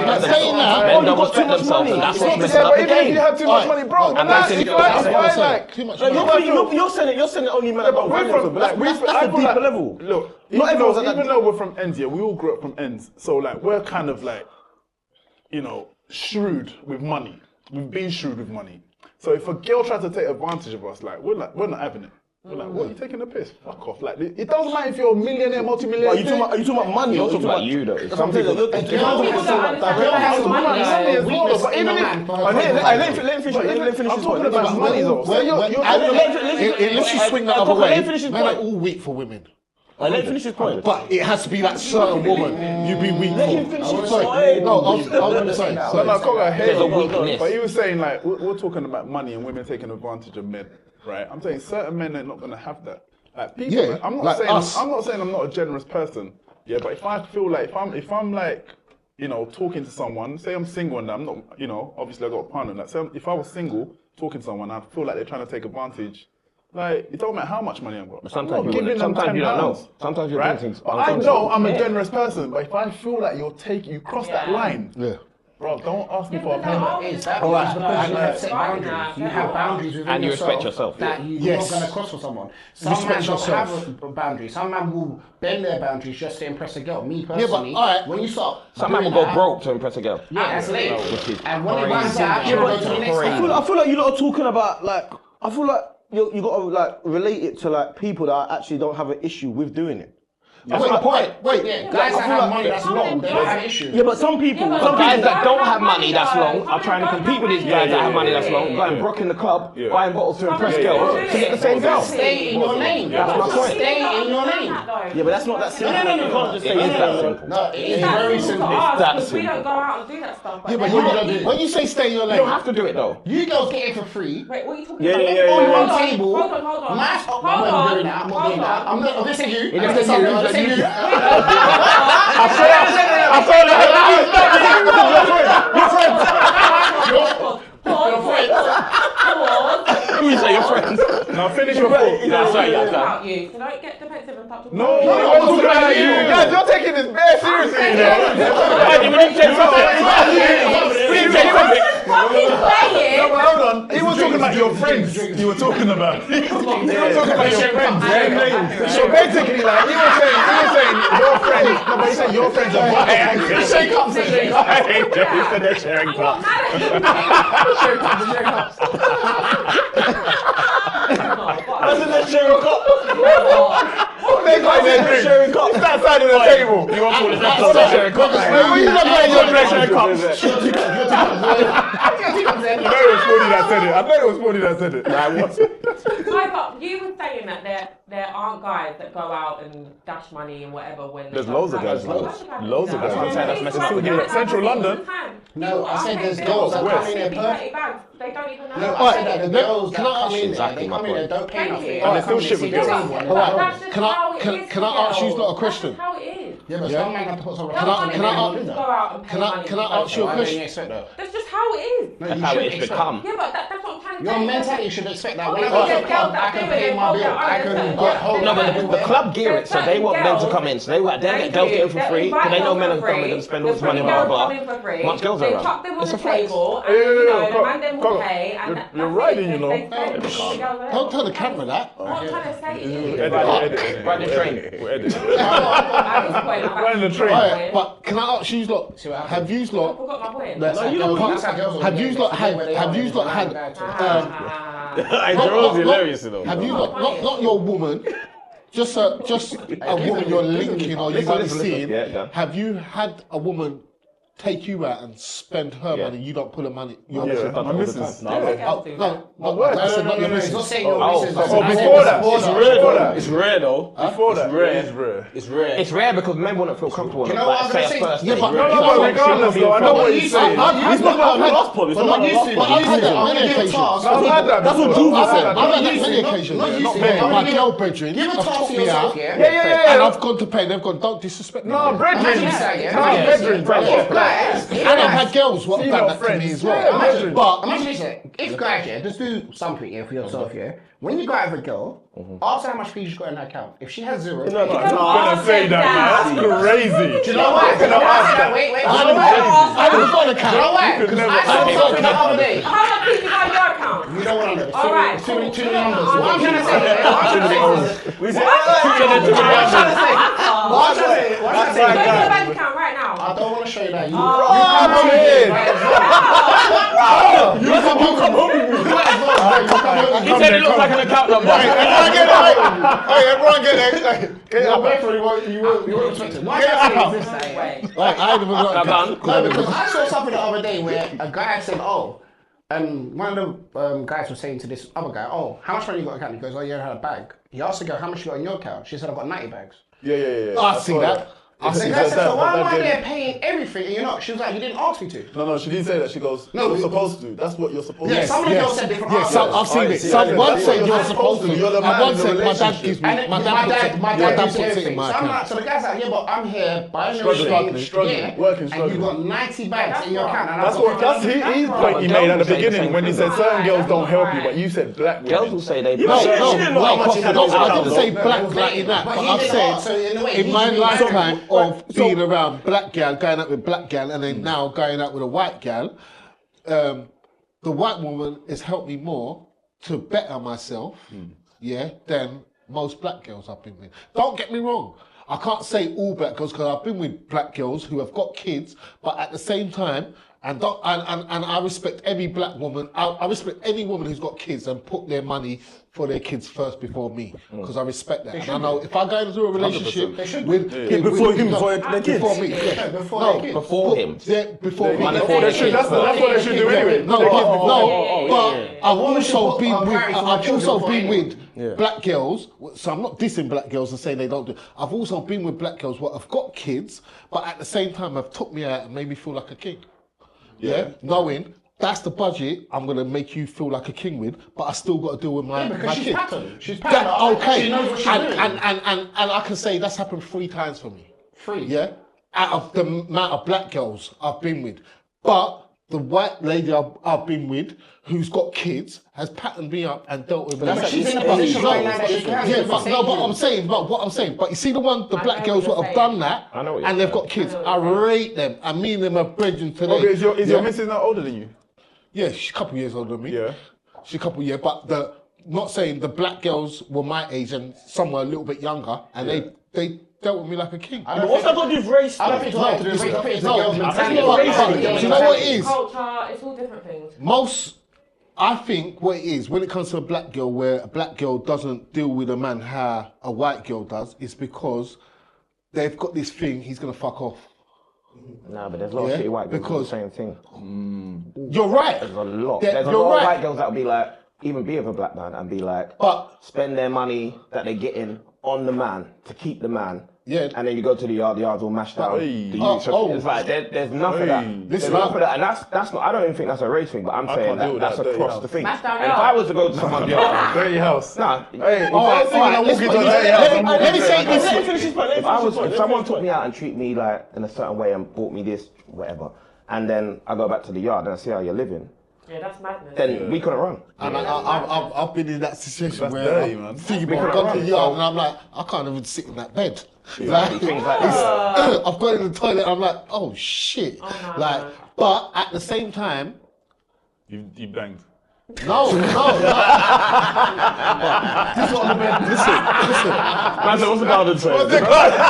Men don't respect themselves, and that's It's not what's to messing say, up but the even if you game. have too much money, bro, And that's that's it. it. Why, like, Too much. You're saying only men that don't value themselves, but that's the deeper level. Look, Not everyone's at that even though we're from ends, yeah, we all grew up from ends. So like, we're kind of like, you know, shrewd with money. We've been shrewd with money. So if a girl tries to take advantage of us, like we're not having it. We're like, what, are you taking the piss? Fuck off. Like, it doesn't matter if you're a millionaire, multi-millionaire. Are you talking about money? You're Or talking about you, though. Some people. people. People don't understand how money is. But even if... Let him finish I'm his talking point. about money though. So you're Unless you swing the other way, Let him finish his men are point. all weak for women. Let him finish his point. But it has to be that certain woman you be weak Let him for. finish his Sorry, point. no, I was sorry. No, no, Koga, I hear There's a you. weakness. But he was saying like we're talking about money and women taking advantage of men, right? I'm saying certain men are not going to have that. Like people, Yeah, I'm not like saying us. I'm not saying I'm not a generous person. Yeah, but if I feel like if I'm like, you know, talking to someone, say I'm single and I'm not, you know, obviously I got a partner. Like, say if I was single, talking to someone, I feel like they're trying to take advantage. Like, it don't matter how much money I've got. But sometimes you don't know. Sometimes you're doing things. But I know I'm a generous person, but if I feel like you cross that line. Yeah. Bro, don't ask me for a payment. It's that because you have set boundaries. You have boundaries within And you respect yourself. that you're not going to cross for someone. Some men don't have a boundary. Some men will bend their boundaries just to impress a girl. Me personally, when you start, some men will go broke to impress a girl. Yeah, that's late. And when it crazy. runs out, you go to the next time. I feel like you lot are talking about like. I feel like you got to like relate it to like people that actually don't have an issue with doing it. That's my point. Wait, Guys that have money that's long, they don't have issues. Yeah, but some people, Guys that don't have money that's long are trying to compete with these guys that have money that's long, going broke in the club, buying bottles to impress girls to get the same girl. Stay in your lane. That's my point. Stay in your lane. yeah, but that's not that simple. No, You can't just say it's that simple. No, it is very simple. that We simple. don't go out and do that stuff. Yeah, but when you say stay in your You lane, don't have to do it though. You girls get it for free. Wait, what are you talking Yeah, about? yeah, yeah, On yeah. one table. Hold on. Mash up. Hold on. I'm not doing that. I'm not. This is you. This is This you. is you. Who you say your friends? Now finish your thought. That's right, It's that's right. about you, so don't get defensive and start talking No, about I was talking about you. Guys, you're taking this very seriously, you fucking playing. No, but hold on. He was talking about your friends. You were talking about. You were talking about your friends. So basically, like he was saying your friends. No, but he said your friends are bad. Shake up, shake up. He said they're sharing cups. Isn't that sharing cup? They got their sharing cup. It's that side of the table. You want to call it that? Sharing cup. When you talk about your friends sharing cups. I know it was Fordy that said it. I know it was Fordy that said it. No, but you were saying that there aren't guys that go out and dash money and whatever when There's loads of guys. Loads of That's what I'm saying, that's messing up with you. Central London. No, I said there's girls that come in there perfect. They don't even know. No, I said that the girls that can I come ask in you there, they come in there, don't pay nothing. And they still shit with girls. Can I ask you lot a question? That's how it is. Yeah, but some men have to put some Can I Go out and pay money. can I ask you a Why don't question? you expect that? That's just how it is. No, That's you how should it's expect become. Yeah, but that's what I'm trying to Your say. mentality should expect that. When Okay, I go to a there's club, girls that I can do pay it, my bill. okay, I can understand. get home. No, but the club gear it, so they want men to come in. So they get girls get in for free, because they know men are coming and spend all this money, blah, blah, blah. Once girls are around, it's a flex. The man then will pay. You're riding, you know. Don't tell the camera that. What I'm trying to say is, Edit. Ride the train. at this point, I'm Ride the train. Alright, but can I ask you lot? Have you I lot? forgot my point. That's Have you lot had? Joe's hilarious though. Have you lot? Not your woman. Just a woman you're linking or you've only seen. Have you had a woman take you out and spend her money? You don't pull her money. Yeah, my missus. No, I said not your missus. Not saying your missus. Oh, before that. It's rare though. Before that. It's rare. It's rare. It's rare. It's rare because men wouldn't feel comfortable. You know what I'm say gonna a first say? Yeah, date. but No, regardless though, I know what he's saying. I've had that many occasions. I've had that. That's what before. Jules I've said. had I've that. had that many occasions. Not you. Yeah, my girl brethren Give a have task took to me yourself, out, yeah? and I've gone to pay. They've gone, don't disrespect me. No, brethren. Imagine And I've had girls what have done that to me as well. But this, if guys, yeah, just do something here for yourself, yeah. When you go out with a girl, ask her how much fees she's got in her account. If she has zero, I'm not gonna say that, man. That's crazy. do you know why? Wait. I haven't got an Do you know account. why? Because I saw something the other day. How much people got in your account? You don't want to know. All right. Too many numbers. What I'm trying to say, We said Go to your bank account right now. I don't want to show you that. He said it looks like an account number. Everyone get it. You won't expect it. Why I say is this, Wait. Like, I ain't even got an account. No, because I saw something the other day where a guy said, one of the guys was saying to this other guy, how much money you got in your account? He goes, yeah, I had a bag. He asked the girl, how much you got in your account? She said, I've got 90 bags. Yeah. I see that. I said, so why am I there paying everything and you're not? She was like, you didn't ask me to. No, she didn't say that. She goes, no, you're supposed to. That's what you're supposed to. Yeah, some of the girls said different answers. Yeah, I've seen it. One said you're supposed to. And one said my dad gives me. My dad puts it in my account. So the guy's like, yeah, but I'm here buying your struggling, working, and you've got 90 bags in your account. That's his point he made at the beginning when he said certain girls don't help you, but you said black women. Girls will say they. No, I didn't say black in that, but I've said in my lifetime of being around black gal, going out with black gal, and then now going out with a white gal, the white woman has helped me more to better myself, than most black girls I've been with. Don't get me wrong. I can't say all black girls because I've been with black girls who have got kids, but at the same time, and I respect every black woman. I respect any woman who's got kids and put their money for their kids first before me, because I respect that. And I know if I go into a relationship with before him, before their kids. Before me, Before him. Before me. That's what they should do anyway. But I've also been with black girls, so I'm not dissing black girls and saying they don't do. I've also been with black girls who have got kids, but at the same time have took me out and made me feel like a king. Yeah, knowing that's the budget I'm gonna make you feel like a king with, but I still got to deal with my kids. She's patterned. Okay, She knows what she's doing. and I can say that's happened 3 times for me. 3, yeah, out of the amount of black girls I've been with, but the white lady I've been with, who's got kids, has patterned me up and dealt with me. But she's in a position right now that she can. Yeah, but what I'm saying, but you see the black girls who have done that, and they've got kids, I rate them, and me and them are brethren today. Okay, is your missus not older than you? Yeah, she's a couple of years older than me. Yeah. She's a couple of years, but not saying the black girls were my age and some were a little bit younger, and they dealt with me like a king. But what's that got to do with race? I don't think it's got to do with race. I think it's the girls' mentality. Do you know what it is? Culture, it's all different things. I think what it is, when it comes to a black girl, where a black girl doesn't deal with a man how a white girl does, is because they've got this thing, he's going to fuck off. Nah, but there's a lot of shitty white girls do the same thing. You're right. There's a lot. There's a lot of white girls that'll be like, even be with a black man and be like, spend their money that they're getting on the man to keep the man. Yeah. And then you go to the yard's all mashed out. It's like there's enough of that. There's enough of that, and that's not. I don't even think that's a race thing, but I'm saying that's across the thing. And if I was to go to someone's yard, dirty house. Nah. Let me say this. If someone took me out and treat me like in a certain way and bought me this, whatever, and then I go back to the yard and I see how you're living. Yeah, that's madness. Then we couldn't run. And I've been in that situation where I'm thinking about going to the yard and I'm like, I can't even sit in that bed. Like, I've gone in the toilet. I'm like, oh shit. But at the same time, you banged. No. This is what I'm about. Listen. Man said, what's the garden say? What's the garden?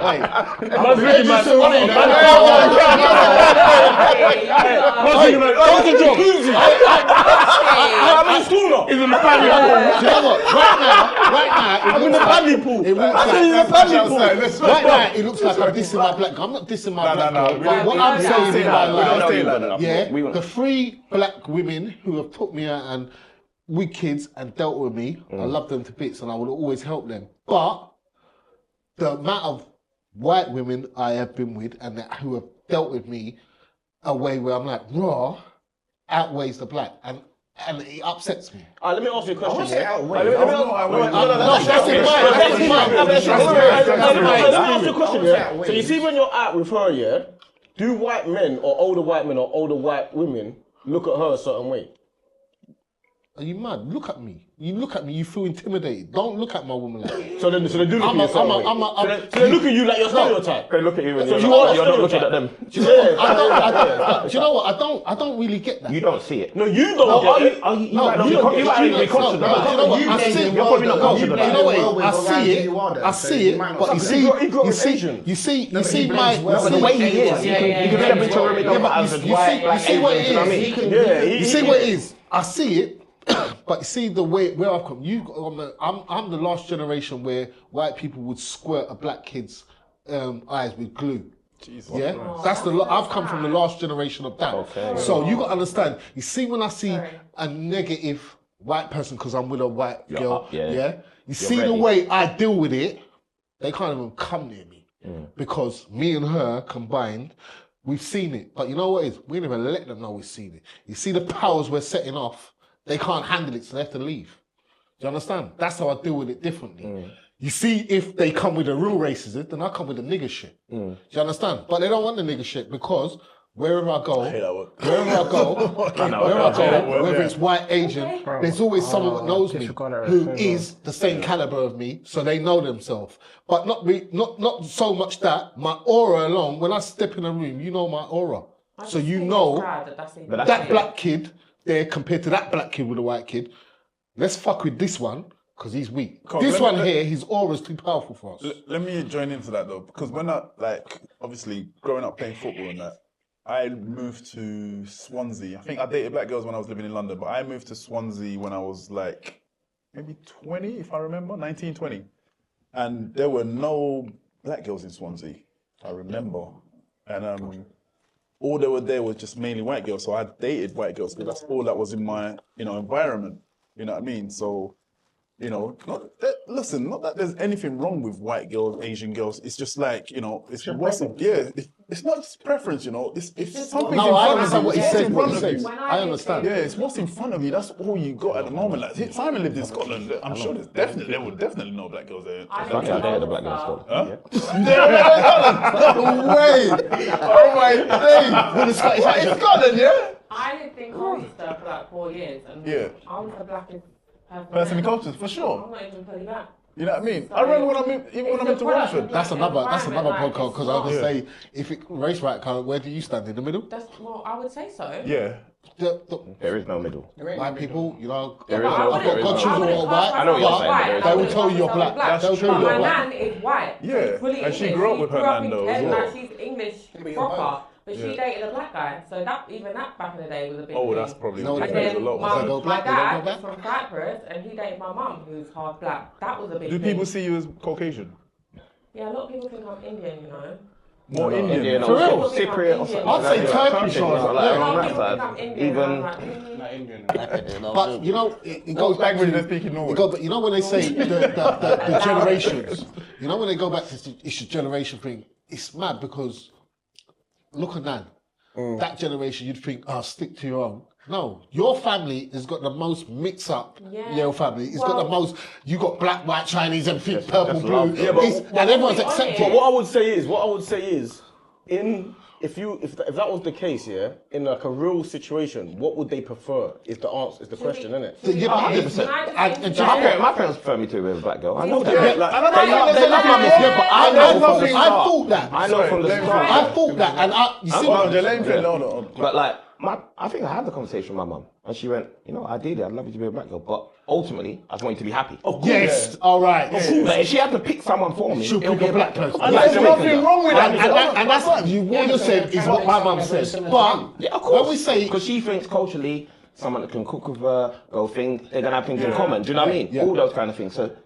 Man's really mad. I'm in the school now. He's in the paddling pool. Do you know what? Right now, I'm in the paddling pool. Right now, it looks like I'm dissing my black girl. I'm not dissing my black girl. What I'm saying in my life, the 3 black women who have put me out and with kids and dealt with me, I love them to bits and I will always help them. But the amount of white women I have been with and who have dealt with me a way where I'm like, raw, outweighs the black. And it upsets me. Let me ask you a question. Let me ask you a question. So you see when you're out with her, do white men or older white women look at her a certain way? Are you mad? Look at me. You look at me, you feel intimidated. Don't look at my woman like that. So they do look at you so they look at you like you're stereotype. They look at you and you're not looking at them. Do you know what? I don't really get that. You don't see it. No, you don't get it. You might not be conscious of that. You're probably not conscious of that. You know what? I see it, but you see my... But the way he is, you can step into a room as white, you see what it is. You see what it is. I see it. But you see the way where I've come. I'm the last generation where white people would squirt a black kid's eyes with glue. Jesus. Yeah, that's I've come from the last generation of that. Okay. So you got to understand. You see, when I see a negative white person because I'm with a white girl, you see the way I deal with it. they can't even come near me because me and her combined, we've seen it. But you know what it is? We don't even let them know we've seen it. You see the powers we're setting off, they can't handle it, so they have to leave. Do you understand? That's how I deal with it differently. You see, if they come with the real racism, then I come with the nigger shit. Do you understand? But they don't want the nigger shit because wherever I go, whether it's white, Asian, there's always someone that knows me who is the same caliber of me, so they know themselves. But not so much that my aura alone. When I step in a room, you know my aura, so you know that black kid there compared to that black kid with a white kid. Let's fuck with this one. Because he's weak. This one here, his aura's too powerful for us. Let me join into that though, because when I, like, obviously growing up playing football and that, I moved to Swansea. I think I dated black girls when I was living in London, but I moved to Swansea when I was like, maybe 20, if I remember, 19, 20. And there were no black girls in Swansea, I remember. And all they were there was just mainly white girls. So I dated white girls because that's all that was in my, environment. You know what I mean? So, not that there's anything wrong with white girls, Asian girls. It's just like, it's not just preference, It's something. No, I understand what he said. I understand. Yeah, it's what's in front of you. That's all you got at the moment. Like, Simon lived in Scotland. I'm sure there were definitely no black girls there. I dated a black girl in Scotland. No way! Oh my days! With the Scotland, yeah? I lived in Colchester for like 4 years, and I was the blackest person in Colchester, for sure. I'm not even fully black. You know what I mean? I remember when I moved to Romford. That's another podcast, because I would say, if race right count, where do you stand, in the middle? I would say so. Yeah. There is no middle. White people, there is no I've got children who are white. I know what you're saying, They will tell you you're black. They'll tell you you're My black. nan is white. Yeah, and she grew up with her nan though as well. She's English proper. But she dated a black guy, so that back in the day was a big thing. That's probably a lot. My dad is from Cyprus, and he dated my mum, who's half black. That was a big thing. Do people see you as Caucasian? Yeah, a lot of people think I'm Indian, More Indian? For real? Cypriot or something. I'd say Turkish or on that side. Even. But it goes back to speaking Norway. But when they say the generations, when they go back to it's a generation thing, it's mad because look at that. That generation, you'd think, stick to your own. No, your family has got the most mix up. Your family, it's got the most. You got black, white, Chinese, and pink, purple, blue. Yeah, and everyone's accepted. But what I would say is, if that was the case, in like a real situation, what would they prefer? Is the answer? Is the question, isn't it? Yeah, 100%. My parents prefer me to be a black girl. I know that. They love my miss. Yeah, but I thought that. I know from the start. I thought that, and you see, but like. I think I had the conversation with my mum, and she went, ideally, I'd love you to be a black girl, but ultimately, I just want you to be happy. Yes, all right. But if she had to pick someone for me, she'll pick a black person. And there's nothing wrong with that. And that's what you said is what my mum says. But of course, when we say, because she thinks culturally, someone that can cook with her, they're gonna have things in common. Do you know what I mean? All those kind of things. So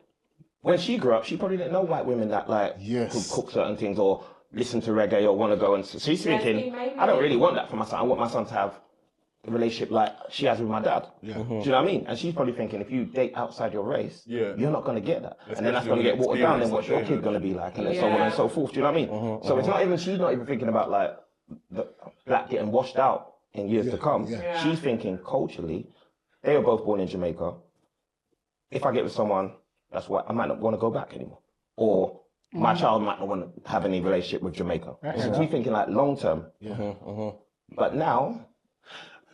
when she grew up, she probably didn't know white women that could cook certain things or listen to reggae or want to go, and so she's thinking, I don't really want that for my son. I want my son to have a relationship like she has with my dad. Do you know what I mean? And she's probably thinking, if you date outside your race, you're not going to get that. And then that's going to get watered down, then what's your kid going to be like, and then so on and so forth. Do you know what I mean? So it's not even, she's not even thinking about like the black getting washed out in years to come. She's thinking culturally, they were both born in Jamaica. If I get with someone that's white, I might not want to go back anymore. Or my child might not want to have any relationship with Jamaica. So she's thinking like long term. But now.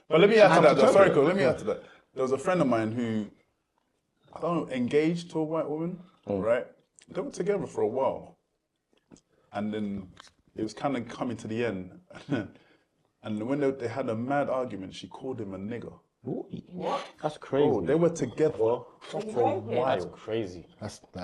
But let me add to that. Sorry, Cole, let me add to that. There was a friend of mine who, engaged to a white woman, right? They were together for a while. And then it was kind of coming to the end. And when they had a mad argument, she called him a nigger. What? That's crazy. Oh, they were together for a while. That's crazy.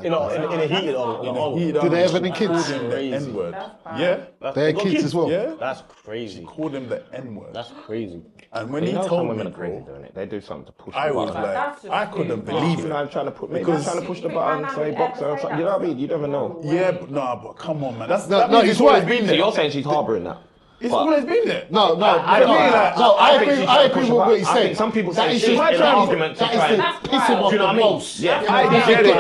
In a heated argument. Do they have any kids? The N-word. Yeah. They had kids as well. Yeah. That's crazy. She called him the N-word. That's crazy. And when he told me, women are crazy doing it. They do something to push. I was like, I couldn't believe it. I'm trying to push the button, say boxer or something. You know what I mean? You never know. Yeah, but come on, man. No, he's right. So you're saying she's harbouring that? It's always been there. No, I agree with what he said. I think some people say it's an argument to try and piss him off the most. Yeah, I get it.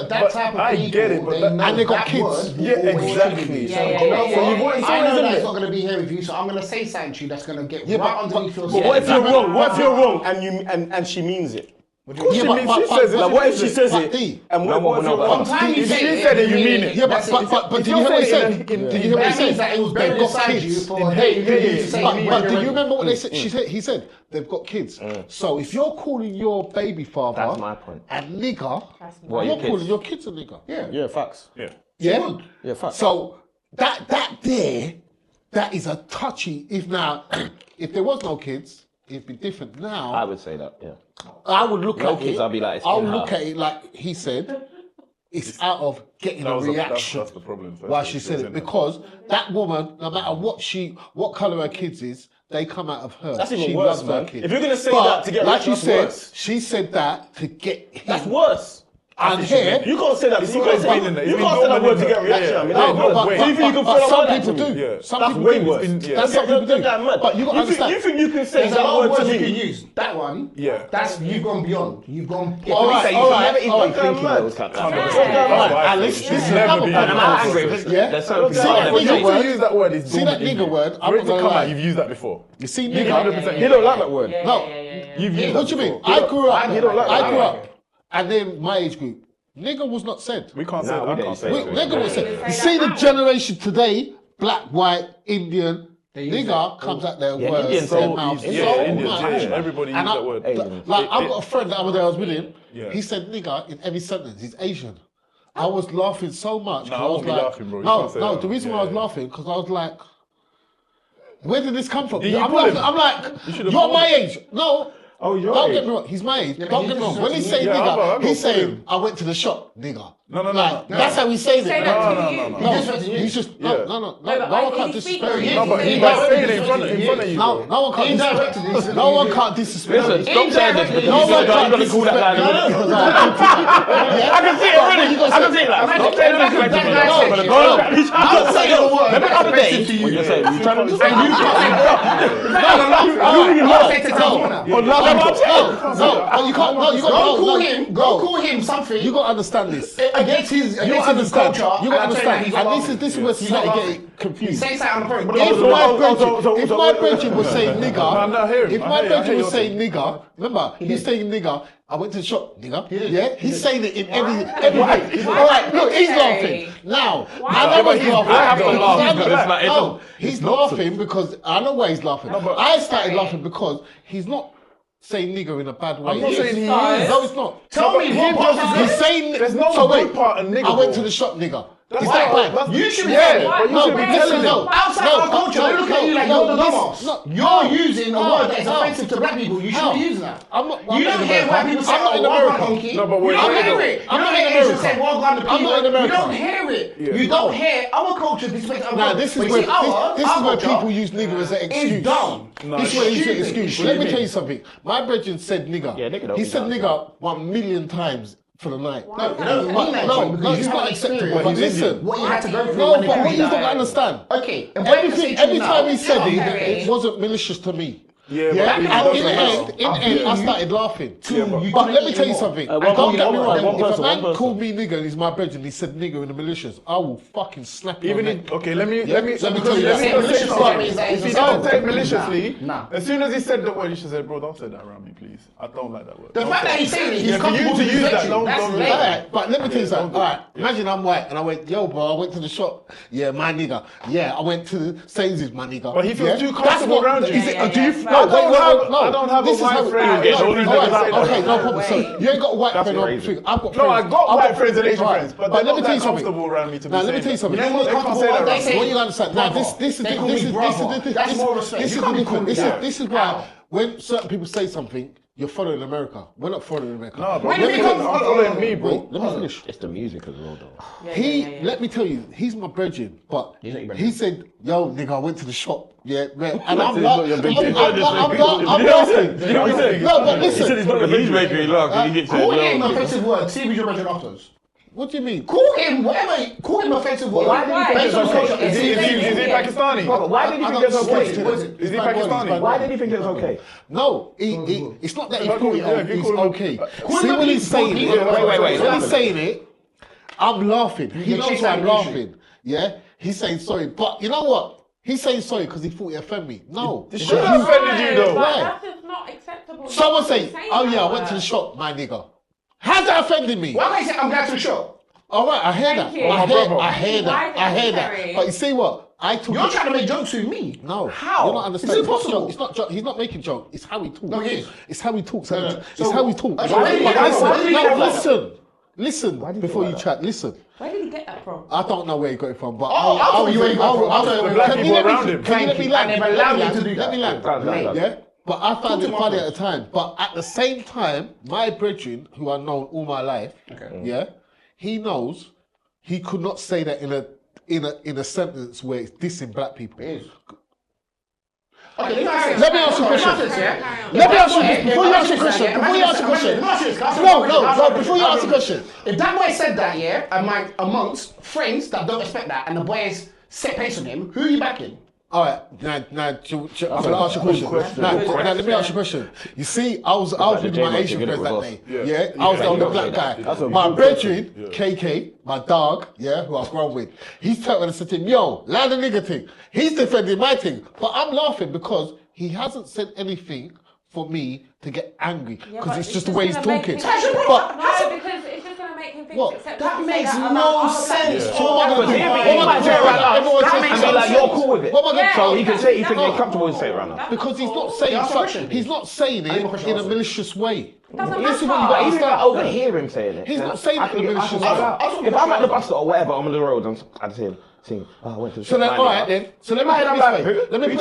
That type of people, and they got kids. Yeah, exactly. So I know that it's not going to be here with you, so I'm going to say something to you that's going to get right underneath your skin. But what if you're wrong? What if you're wrong and she means it? Of course she says it. What if she says it? And what if you're wrong? If she said it, you mean it. Yeah, but did you hear what he said? Did you hear what he said? That it was buried inside you for But do you remember what they said? He said they've got kids. So if you're calling your baby father, that's my point, a nigger, you're calling your kids a nigger. Yeah, facts. Yeah, facts. So that is a touchy. If there was no kids, it'd be different. Now I would say that. Yeah. I would look No at kids, it. I'll be like, I'll look at it like he said. It's out of getting a reaction. That's the problem. Why she said it, because that woman, no matter what colour her kids is, they come out of her. That's even she worse, loves man. her kids. If you're gonna say that to get like reaction, you said, worse. she said that to get him. That's worse. And here, you can't say that. You can't say that word to get a reaction. I mean, some people do. Some people way do. worse. That's some people do. But you got to understand. You think you can say There's that a lot of word to words you me? can use. That one, that's you've gone beyond. You've gone. All right. And this is another point. Yeah. Use that word. See that nigger word? For it to come out, you've used that before. You see nigger? He don't like that word. No. You've used What that do you mean? before. I grew up, and then my age group. Nigger was not said. We can't say that. I can't say that. Nigger was said. You see the generation today, black, white, Indian, nigger comes out there words. Indians their so mouths easy. so Indians, much. everybody uses that word. Like I've got a friend the other day I was with him. Yeah. He said nigger in every sentence. He's Asian. I was laughing so much. No, I was won't be like, laughing, bro. You can't say that. The reason why I was laughing because I was like, where did this come from? Did you I'm pull him? like, You you're my age. No. Oh, you're Don't get me wrong. He's my age. Don't get me wrong. When he say nigger, he's saying I went to the shop, nigger. No. That's how he's saying Say it. that to you. No, he's just no one can't disrespect you. No, but he's saying it in front of you. No one can't disrespect you. No one can't disrespect you. Stop saying this because No you one said can't you're going to call that disrespect guy. I can see it already. I can see it. Stop saying that. I'll say the word. Remember the other day? What you saying? You trying to say you Go call him something. You got to understand this. Against his culture. You got to understand. And this is where society get confused. Say something on the If my brethren was saying nigger, I'm not hearing. if my brethren was saying nigger, remember, he's saying nigger, I went to the shop, nigger. Yeah? He's saying it in every way. All right, look, he's laughing. Now, I know he's laughing. I have to laugh because it's like, No, he's laughing because, I know why he's laughing. I started laughing because he's not saying nigger in a bad way. I'm not saying he is. No, it's not. Tell me what part He's saying, There's no so good wait, part of nigger. I went to the shop, nigger. Is that bad? You should be but you should be telling no. him. Outside our culture, they look at you like you're the dumbass. You're using a word that is offensive to black people. You shouldn't be using that. You don't hear white people say, I'm not in "Oh, America." monkey. No, but You wait, don't wait, hear wait. it. You I'm don't not hear in Asians America. say, "Well, the I'm not in America. You don't hear it. You don't hear our culture disrespect our Now culture. this is But where you see, our where culture people use nigger as an excuse. is dumb. This is where they use an Stupid. excuse. What Let do me you tell you mean? something. My brethren said nigger. Yeah, nigger don't He be said done, nigger 1,000,000 times for the night. No, you don't mean that, John, because it's you not haven't acceptable. experienced But listen, what you had to go through no, when they but what carried you that. don't understand. Okay, and what you say to Every me time now- he said Okay. it wasn't malicious to me. Yeah, Yeah, but and he in doesn't the know. end, I started laughing. but- But let me tell you something. one Don't get me person, wrong. one If a person, man one person. called me nigger and he's my brethren, he said nigger in the malicious, I will fucking slap him. Even on if, the neck. okay, let me Let me tell you let me that. say Malicious something. is that If he it's don't a- take maliciously, Nah. as soon as he said the word, you should say, bro, don't say that around me, please. I don't like that word. The fact that he's saying it, he's Yeah, for you comfortable to to use use that, don't That's really- lame. Alright, but let me tell you something. Alright, imagine I'm white and I went, yo, bro, I went to the shop. Yeah, my nigga. Yeah, I went to Sainsbury's, my nigga. But he feels Yeah? too That's comfortable not- around you. Is it? Yeah, Do you? yeah, No, yeah. I don't have a This is white how- friend. Alright, Get all alright, these niggas say that. okay, no problem. So you ain't got a white That's friend or crazy. thing. I've got No, I friends. got I've white friends and Asian Alright, friends, but let they're me not tell you that something. comfortable around me to be Now let me saying tell you that. something. You know what They can't comfortable say that what they around say? me. What you understand? Now this They call me brother. That's more respect. This You is can't be the calling me that. this is why when certain people say something, you're following America. We're not following America. No, bro, When did I'm it come from? following me, bro. Wait, let me finish. It's the music as well, though. Let me tell you, he's my brethren, but He's not your brethren. he said, yo, nigga, I went to the shop. Yeah, man. And He's not your big brethren. I'm laughing. You know what I'm saying? No, but He said listen. he's not the He's making me laugh because he gets Call him said, offensive word. See if he's your brethren afterwards. What do you mean? Call him whatever. Call him offensive. Why did he think it's okay? Is he Pakistani? Why did he think it's okay? Is he Pakistani? Why did he think it's okay? No, it's not that he thought it's okay. him See when he's saying it. Wait. When he's saying it, I'm laughing. He knows why I'm laughing. Yeah, he's saying sorry, but you know what? He's saying sorry because he thought he offended me. No, This should have offended you though. Why? That's just not acceptable. Someone say, oh yeah, I went to the shop, my nigga. How's that offending me? Why can't you say I'm glad to the shop? All right, I hear that. Thank you. I hear Why that. is it necessary? But you see what? I took You're trying to make jokes with me. No. How? You're not understanding. Is it possible? It's not joke. He's not making joke. It's how he talks. No, he is. It's how he talks. So It's how he talks. why did he get that from? Listen before you chat. Listen. Where did he get that from? I don't know where he got it from, but I'll tell you where he got it from. I'll tell you where he got it Black people around him. Can you let me land? And they've allowed me to do Let me that. land. Yeah? But I found it funny at the time. But at the same time, my brethren, who I've known all my life, yeah, he knows he could not say that in a sentence where it's dissing black people. It is. Okay, Let me ask you a question. Let me ask you this before you ask your question. Before you ask your question. No. Before you ask the question. If that boy said that, yeah, amongst friends that don't respect that, and the boys set pace on him, who are you backing? All right, now, I'm gonna ask you a question. Now, let me ask you a question. You see, I was with my Asian friends that day. Yeah, I was the only black guy. My brethren, KK, my dog, yeah, who I've grown with, he's telling and said to him, yo, land the nigga thing. He's defending my thing, but I'm laughing because he hasn't said anything for me to get angry because it's just the way he's talking. But no, because it's just going to make him think What? acceptable That to say makes that no about sense. other So what am I gonna do? That makes it like you're cool with it. What am I gonna So do? he can say he thinks he's comfortable with saying it right now. Because he's not saying he's not saying it in a malicious way. Doesn't Listen, matter. what you Even if I got overhear him saying it, He's not saying it in a malicious way. If I'm at the bus stop or whatever, I'm on the road, I just hear him sing, I went to the So then, shop, all right then. So let me put it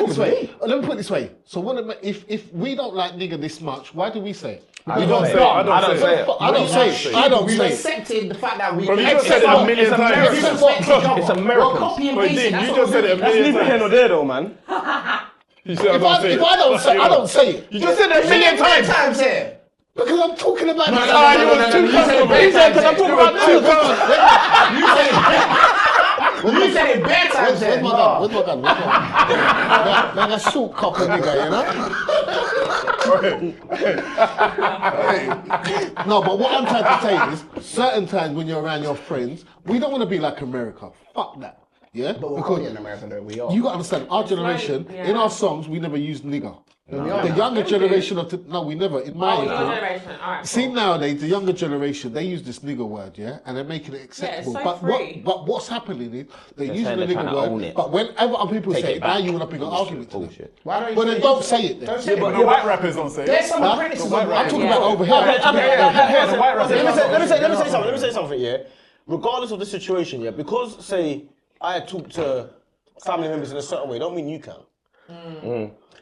this way. who? Let me put it this way. So if we don't like nigga this much, why do we say it? I don't say it. I don't say it. I don't say it. I don't We've say it. accepted the fact that we. Bro, you just said it a million times. It's American. We're copy and Bro, pasting. Dean, you just said it a million Neither here times. nor there though, man. You said I If don't say it. I don't say, I don't say it You just said it a million times. here. because I'm talking about. You said because I'm talking about You said it bare times here. Where's my gun? Where's my gun? Like a short copper nigga, you know? No, but what I'm trying to say is, certain times when you're around your friends, we don't want to be like America. Fuck that. Yeah? But we're calling in America though, we are. You got to understand, our generation, in our songs, we never used nigger. The younger generation no, we never. In my Your age, generation. All right, see cool. nowadays, the younger generation, they use this nigger word, yeah, and they're making it acceptable. so but free. what's happening is they're using saying the they're trying nigger to own word, it. but whenever other people Take say it it, now back. you want to bring an argument to it. Why don't you Well, then don't say it Don't then. say it. But the white rappers don't say There's it. some apprentices on I'm talking right. about over here. The white rappers don't Let me say say something. Let me say something. Yeah, regardless of the situation, yeah, because say I talk to family members in a certain way, don't mean you can.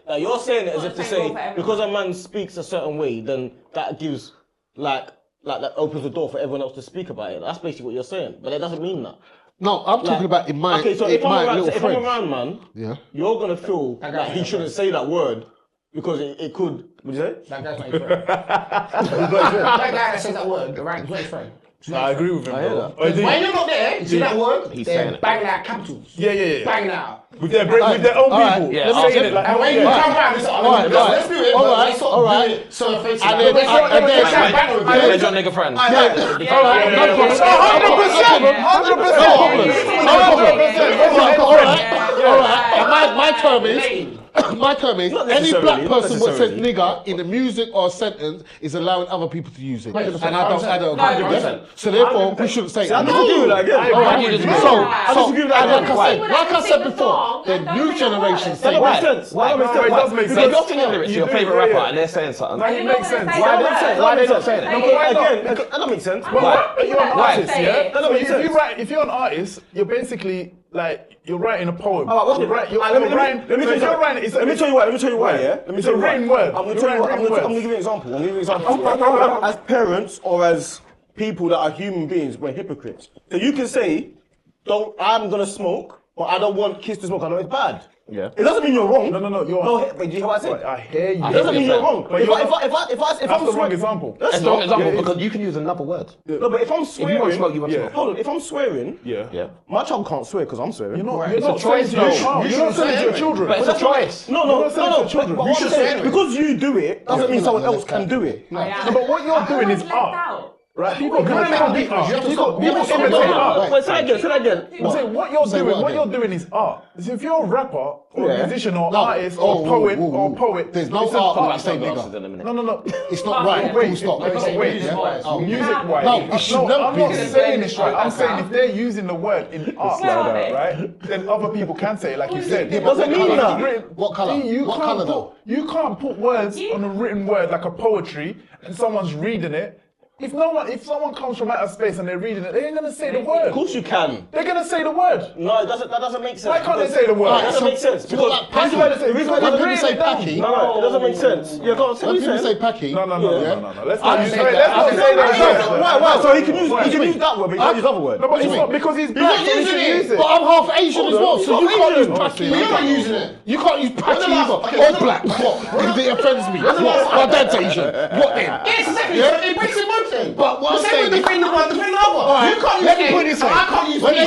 Like you're saying it as if to say because a man speaks a certain way, then that gives like that opens the door for everyone else to speak about it. That's basically what you're saying, but it doesn't mean that. No, I'm talking about in my Okay, so in if my I'm little around, friends. man, Yeah. you're gonna feel that he shouldn't say that word because it could. What do you say? That guy's not his friend. That guy that says that word, right, he's not his friend. I agree with him, bro. When you're not there, you see that word, He's they're saying it. banging out capitals. Yeah. Banging out. With their own people. Yeah, Saying it like, And when you come around, it's like, let's do it. All right. So offensive. And then- Where's your nigga friend? My term is, any black person who says nigger in a music or a sentence is allowing other people to use it. And I don't agree. 100%. So therefore, we shouldn't say it. I disagree with that again. Like I said before, the new generation say That that. makes sense. Why? That makes No, it sense. does make Because sense. you're singing lyrics to your favourite rapper and they're saying something. Like, it makes sense. Why are they not saying it? Again, that don't make sense. You're an artist, yeah? That don't make sense. If you're an artist, you're basically like you're writing a poem. Let me tell you why. Yeah. Let me tell you why. written word. I'm going to tell you why. I'm going to give you an example. As parents or as people that are human beings, we're hypocrites. So you can say, I'm going to smoke, but I don't want kids to smoke. I know it's bad. Yeah. It doesn't mean you're wrong. No, you're. No, but do you hear what I said? I hear you. It doesn't mean you're wrong. But if I'm the wrong example. That's the wrong example because you can use another word. No, but if I'm swearing, if you want to smoke, you want to smoke. Hold on, if I'm swearing, my child can't swear because I'm swearing. You're not. It's a choice, though. You're not saying it to your children. But it's a choice. No. You should say Because you do it doesn't mean someone else can do it. No, but what you're doing is art. Right, people can imitate art. People imitate art. Wait, say that again. I'm saying what you're doing is art. So if you're a rapper or musician or artist or poet, there's no art when I say nigga. No. It's not right. Full stop. Wait. Music-wise. No, it should never I'm be. not saying this right. I'm saying if they're using the word in art like that, right, then other people can say it like you said. It doesn't mean that. What colour? What colour though? You can't put words on a written word like a poetry and someone's reading it. If someone comes from outer space and they're reading it, they ain't gonna say the word. Of course you can. They're gonna say the word. No, that doesn't make sense. Why can't they say the word? That doesn't make sense. Because when people say packy, no, it doesn't make sense. Yeah, go on. When people say packy, no. Let's not say that. Why? So he can use that word, but he can't use other word. No, but it's not because he's black. He's not using it. But I'm half Asian as well, so you can't use packy. You're not using it. You can't use packy either. Or black. What? Because it offends me. What? My dad's Asian. What then? Yes, exactly. It breaks in one thing. But what I'm saying is, defend the one, defend the other. Alright, You can't use let me put it this way. I can't use When they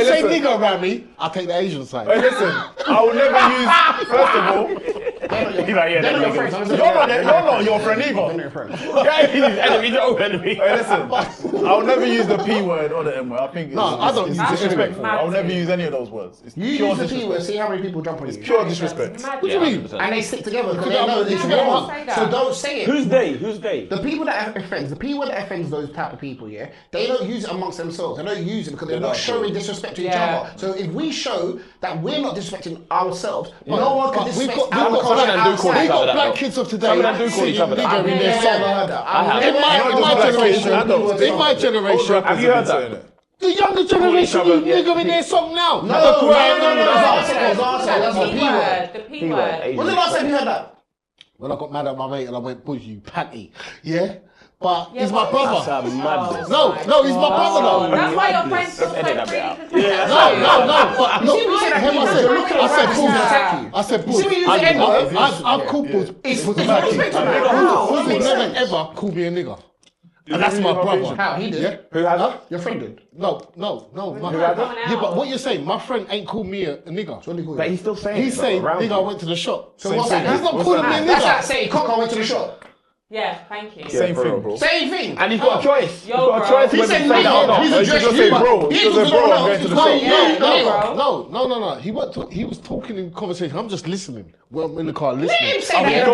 say listen. nigger around me, I take the Asian side. Hey, listen, I will never use. First of all, You're not your friend. you're not your friend either. Enemy, no enemy. Hey, listen, I'll never use the P word or the M word. I think it's, I don't it's use it disrespectful. anyway. I'll never use any of those words. It's You pure use the P word, disrespect. see how many people jump on you. Pure disrespect. What do you mean? And they stick together because Yeah, they know but it's you going don't on. say So that. don't say it. Who's they? Who's they? The people that offends, the P word that offends those type of people, yeah, they don't use it amongst themselves. They don't use it because they're not showing disrespect to each other. So if we show that we're not disrespecting ourselves, no one can disrespect our culture outside. We've got black kids of today Some of them do call each other that. nigger in their song. In my generation, Have you heard that? the younger generation use nigger in their song now. No, that's the P word. The P word. When's the last time you heard that? When I got mad at my mate and I went, "Push you, panty," yeah. But he's my brother. That's madness. No, he's my brother though. That's why your friends feel so free to say that. No. But look, I said, Push. I've called Push. Push never ever called me a nigger. And that's my brother. How? He did? Yeah? Who has that? Your friend did? No. Yeah, but what you're saying, my friend ain't called me a nigger. But he's still saying. He's saying, nigga, I went to the shop. So what's that? He's not calling me a That's nigger. like saying, cock, I went to the shop. Yeah, thank you. Same thing, bro. Same thing. And he's got a choice. Yo, bro. He said nigga. He's addressed you. Bro, he said, bro, I'm going to the shop. No. He was talking in conversation. I'm just listening. Well, I'm in the car Let listening. him say that.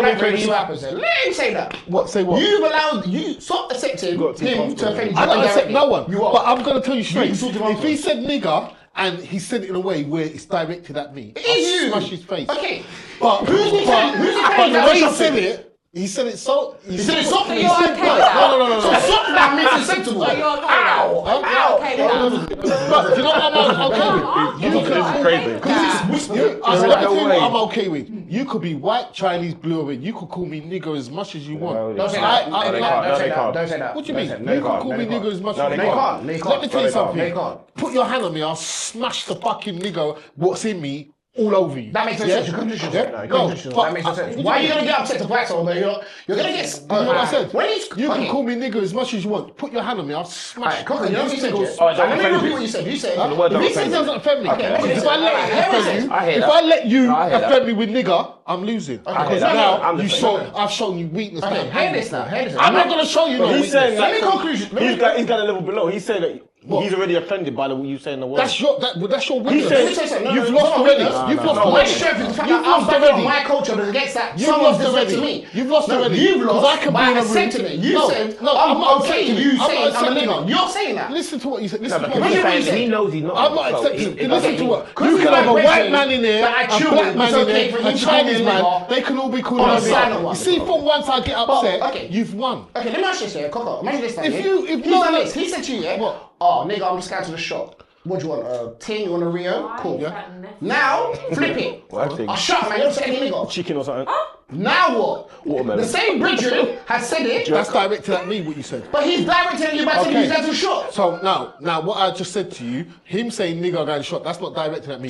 Let him say that. What? Say what? You've allowed, you stop accepting him to offend you. I don't accept no one. You are. But I'm going to tell you straight. You can talk to If he said nigger and he said it in a way where it's directed at me, It is you. smash his face. Okay. But Who's he saying? Who's he but saying the that way he was said something? it, he said it so. He said it softly. You're okay with that? No. So soft now means acceptable. So you're okay with that? You're okay with that? But you know what I'm okay with? This is crazy. I'm okay with. You could be white, Chinese, blue, or red. You could call me nigger as much as you want. Don't say that. Don't say that. What do you mean? Don't say that. You can call me nigger as much as you They want. can't. Let me tell you something. They can't. Put your hand on me, I'll smash the fucking nigger what's in me all over you. That makes no sense. You're conditional. Yeah? No, that makes no sense. Why are you gonna get upset to black someone? You're gonna get. You know what I said? When You can call me nigger as much as you want. Put your hand on me, I'll smash. Alright, Cocker, you know what you said? Niggers. Let me repeat what you said. You said. The word don't If he offend you. doesn't offend me, Okay, if I let it offend you, I hear if that. I let you I hear that. offend me with nigger, I'm losing. Because hear that. now I'm the same. I've shown you weakness. Okay, hear this now. Hear this. I'm not gonna show you no He's weakness. saying Let me that. conclusion. He's got a level below. He's saying that he's already offended by you saying the word. That's your weakness. Let me say something. You've lost already. You've lost My already. strength is the fact You've that I'm lost standing on already. my culture, but against that, You've someone's lost already. disrespecting me. You've lost already. You've 'Cause lost I can by be in a room. accepting it. You No, said, no, I'm not okay. accepting it. You I'm not saying I'm a accepting nigger. it. You're saying that. Listen to what you said. Listen to But what he's you saying said. that he knows he's not. I'm not So accepting. it- Listen to what Because you it's can have a like white racism man in there, that I a chill black with. man It's in okay there, for a him to call me Chinese a man. nigger. They can all be called On a a silent nigger. one. You see, from once I get upset, okay. you've won. Okay, let me ask you this here, Coco. Imagine this now. If yeah? you- if he's no, done no. this. He said to you, yeah. What? Oh, nigga, I'm just going to the shop. what do you want? A ting, you want a Rio? Cool. Yeah. Now, flip it. I'll shut man, you don't say any nigga. Chicken or something. Now what? Watermelon. The same Bridget has said it. That's directed at me, what you said. But he's directing at you by saying he's to shot. So now what I just said to you, him saying nigga going shot, that's not directed at me.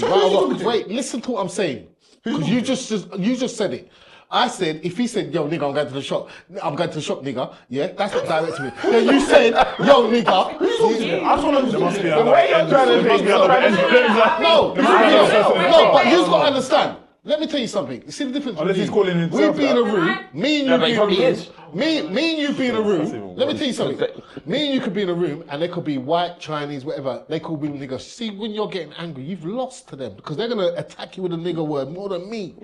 Wait, listen to what I'm saying. Because you just said it. I said, if he said, yo, nigga, I'm going to the shop, nigga, yeah, that's not direct to me. Then you said, yo, nigga. I just want to the way you're trying to think, no, but you've got to understand. Let me tell you something. You see the difference? Unless he's calling himself. We be in a room, me and you be in a room. Me and you be in a room. Let me tell you something. Me and you could be in a room and they could be white, Chinese, whatever. They could be niggas. See, when you're getting angry, you've lost to them because they're going to attack you with a nigga word more than me.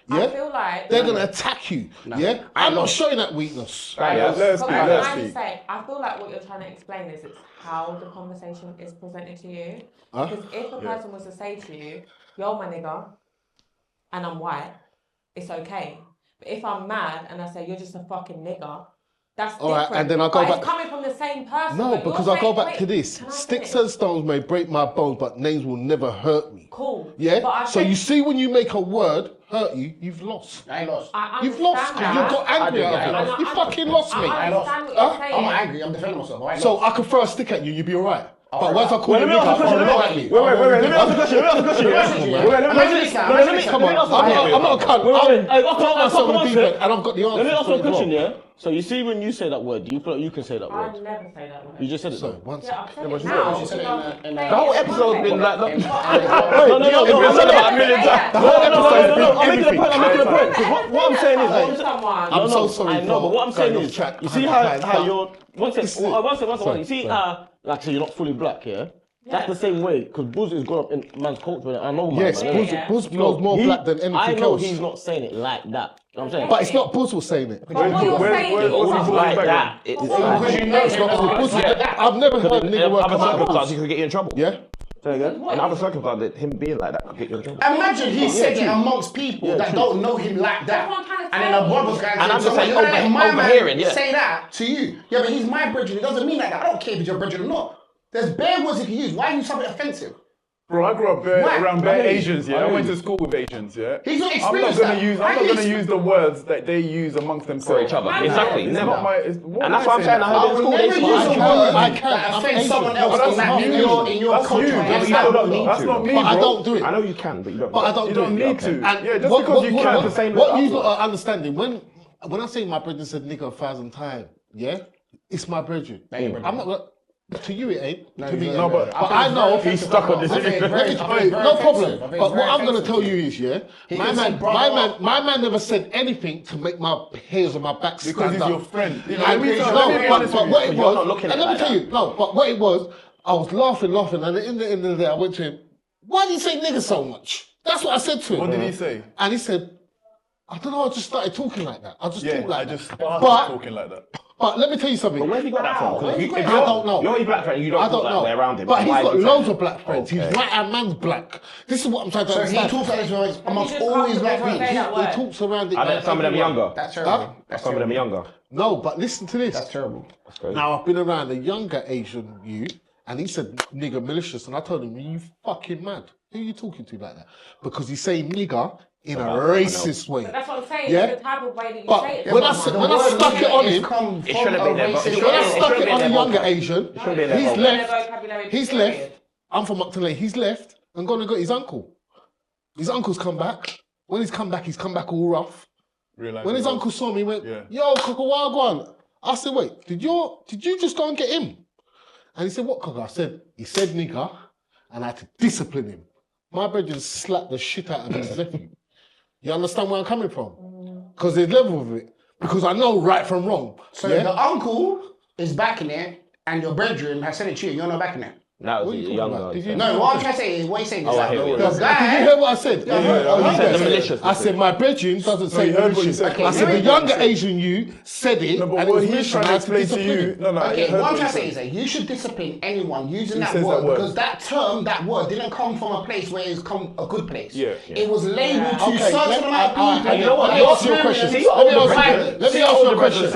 Yeah? I feel like they're gonna attack you. Yeah, I'm not showing that weakness. Let's speak. I feel like what you're trying to explain is it's how the conversation is presented to you. Because if a person was to say to you, "Yo, my nigga," and I'm white, it's okay. But if I'm mad and I say you're just a fucking nigga, that's all different. right, and then I go back. It's coming from the same person. No, because I go back to this. Sticks and stones may break my bones, but names will never hurt me. Cool. Yeah. So you see, when you make a word hurt you, you've lost. I lost. You've lost because you got angry out of it. You fucking lost me. I understand what you're saying. I'm not angry. I'm defending myself. So I could throw a stick at you, you'd be alright. But once I call you nigga, I throw a rock at me. Wait, let me ask a question. Come on, I'm not a cunt. I've got myself in the deep end and I've got the answer. Let me ask you a question, yeah? So you see when you say that word, do you feel like you can say that word? I never say that word. You just said it though. One Yeah, second. I've said it now. The whole episode's been like that. No, I've said it about a million times. The whole episode's been I'm making a point. everything. Because what I'm saying is, I'm so sorry. I know, but what I'm saying is, you see how you're. One second. You see how, like, so you're not fully black, yeah? That's the same way, because Buzz is grown up in man's culture. I know, man. Yes, Buzz knows more black than anything else. I know he's not saying it like that. You know what I'm saying? But it's not Buzz who's saying it. But what you're saying is It's like that. It's like Buzz. I've never heard a nigga work Other about circumstances, he could get you in trouble. Yeah? Say again? In other circumstances, him being like that could get you in trouble. Imagine he said it amongst people that don't know him like that. And then a brother's going to And I'm just saying, my overhearing, man say that to you. Yeah, but he's my brethren. It doesn't mean like that. I don't care if he's your brethren or not. There's bare words he can use. Why are you something offensive? Bro, I grew up around bare Asians, yeah. I went to school with Asians, yeah. He's not I'm experienced not gonna use the words that they use amongst themselves. For each other. Exactly. It's Never. not my. And that's what I'm saying. I heard in school never they use a speak. word that offends someone else in your culture. That's not me, bro. But I don't do it. I know you can, but you don't. But I don't You do don't it. need to. And Yeah, just because you can the same. What you got to understanding, when I say my brethren said nigga 1,000 times, yeah, it's my brethren. I'm not gonna. To you it ain't. To me, no, but I know he's stuck on this. No problem. But what I'm gonna tell you is, yeah, my man never said anything to make my hairs on my back stand Because he's up. your friend. But what it was, looking and at let me it tell you, but what it was, I was laughing, and in the end of the day, I went to him. Why do you say nigga so much? That's what I said to him. What did he say? And he said, I don't know. I just started talking like that. I just talk like that. Talking like that. But let me tell you something. But where have you got that from? I don't know. You're a black friend, you don't talk that way around him. But he's Why got is he loads saying of black friends. He's white and man's black. This is what I'm trying to So he understand. talks like this amongst all his black Say people. that word. He talks around it. I bet some of them younger. That's terrible. Some of them younger. No, but listen to this. That's terrible. Now, I've been around a younger Asian youth, and he said nigger malicious, and I told him, you fucking mad. Who are you talking to like that? Because he's saying nigger in a racist way. But that's what I'm saying. Yeah? It's the type of way that you But say it. when I stuck it on him, It shouldn't be there. when I stuck it on a younger Asian, he's left. He's left. I'm from Upton Lane. He's left and gone and got his uncle. His uncle's come back. When he's come back all rough. When his uncle saw me, he went, yo, Kokowagwan. I said, wait, did you just go and get him? And he said, what, Kaka? I said, he said nigger, and I had to discipline him. My brethren slapped the shit out of his nephew. You understand where I'm coming from? Because there's level of it. Because I know right from wrong. So the uncle is backing it, and your brethren has said it to you, you're not backing it. That was younger. No, what I'm trying to say is, what you're saying is that Did you hear what I said? I said the malicious. I said my brethren doesn't say malicious. I said the younger Asian you said it, No, but and it what was he's malicious. trying I to had to explain to discipline you. him. No, Okay, what I'm trying to say is that you should discipline anyone using that says word, that word? because that term, that word, didn't come from a place where it's come a good place. Yeah. It was labeled to Okay, certain amount of people. and you know what? Let Let me ask you a question. Let me ask you a question.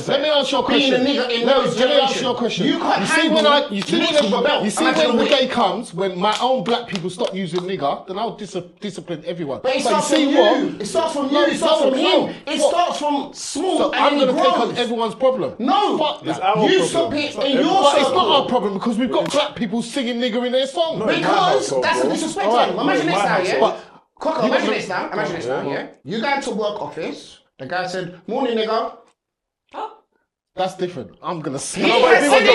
Let me ask you a question. Being a nigger in those generations. You see, when when you see when the day comes when my own black people stop using nigger, then I'll discipline everyone. But it starts from you. It starts from you. It starts from him. It starts from small. So I'm gonna take on everyone's problem. No, fuck that. You stop it in your circle. It's not our problem because we've got black people singing nigger in their song. Because that's a disrespect. Imagine this now, yeah. Coco, imagine this now. Imagine this now, yeah. You go to work office. The guy said, "Morning, nigga." That's different. I'm gonna say He has said it.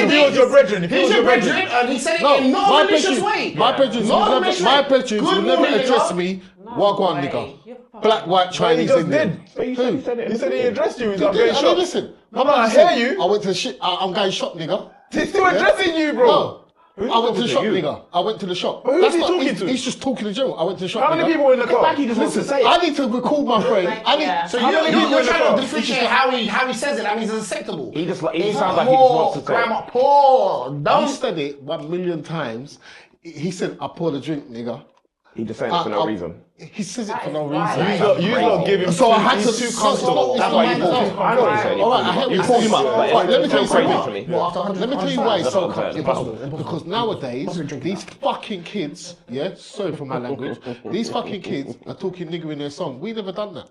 If he was your brethren, and he said it in no malicious way. My brethren will never address me. Wagwan nigga. Black, white, Chinese, Indian. He said he addressed you. He's like, listen. I hear you. I went to the shit. I'm going shop, nigga. He's still addressing you, bro. I went to the shop, nigga. I went to the shop. But who's he talking to? He's just talking in general. I went to the shop. How many people in the car? Listen, I need to record my friend. So you're trying to differentiate how he says it. That means it's acceptable. He sounds like he just wants to say. Grandma, pour. He said it 1,000,000 times. He said, "I poured a drink, nigga." He just saying it for no reason. He says it for no reason. You not give him. So I had to. Too comfortable. That's why you pulled him. I know what you're saying. You pulled him up. Let me tell you something. Let me tell you why it's so comfortable. Because nowadays, these fucking kids, sorry for my language, these fucking kids are talking nigger in their song. We never done that.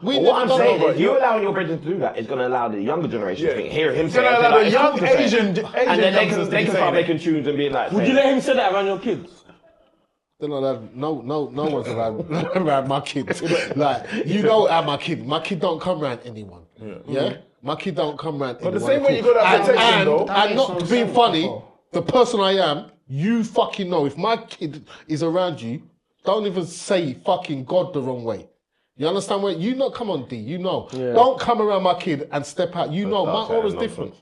What I'm saying is, you allowing your brethren to do that is going to allow the younger generation to hear him say it. It's going to allow the young Asian and then they can start making tunes and being like, would you let him say that around your kids? No one's around my kids. Like, you know, my kid don't come around anyone. Yeah? My kid don't come around anyone. But the same way you got that protection, though. And not being funny, the person I am, you fucking know, if my kid is around you, don't even say fucking God the wrong way. You understand where? You know, come on, D, you know. Yeah. Don't come around my kid and step out. You know, my aura's different.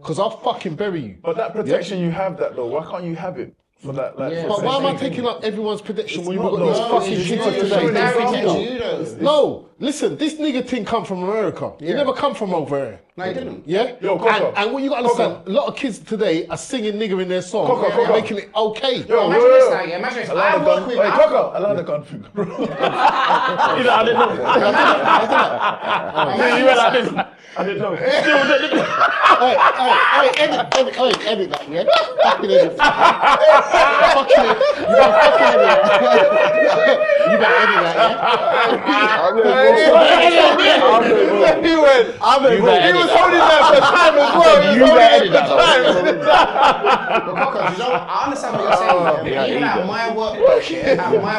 Because I'll fucking bury you. But that protection, you have that, though. Why can't you have it? For that, like, but why am I taking up everyone's prediction when you've got these fucking kids today? No, listen, this nigga thing come from America. It never come from over here. No, it didn't. Yeah? And what you got to understand, a lot of kids today are singing nigger in their song and making it okay. Imagine this now, imagine this. I work with... Allow the gun thing, bro. I didn't know. You went like this. I didn't know. Hey, edit that, yeah? Fucking edit. You better edit that, yeah? He went. He was holding that for time as well. You better edit that. I understand what you're saying. Even at my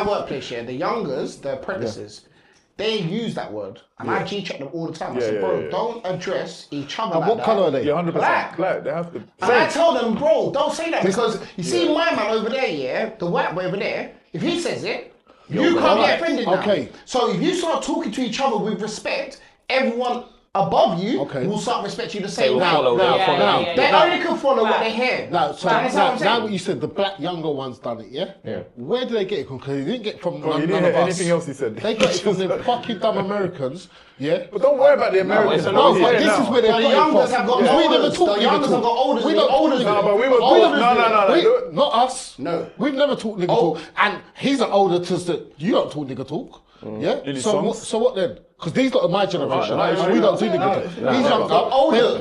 workplace, the youngers, the apprentices, they use that word, and I G-check them all the time. I say, bro, don't address each other like what that. colour are they? Yeah, 100%. Black. They have to. And I tell them, bro, don't say that because you see my man over there, the white boy over there. If he says it, you can't get offended now. Okay. So if you start talking to each other with respect, everyone above you will start respecting you the same way. They only can follow what they hear. Now what you said, the black younger ones done it, yeah? Where did they get it from? Because they didn't get it from none of us. Anything else he said? They got it from the fucking dumb Americans, yeah? But don't worry about the Americans. No, but this is where they got it from. We never talked nigger talk. We don't older. No, but we were no. Not us. No. We've never talked nigger talk. And he's an older to you don't talk nigger talk. Yeah? So what then? Because these lot are my generation. We don't do nigger talk. These younger.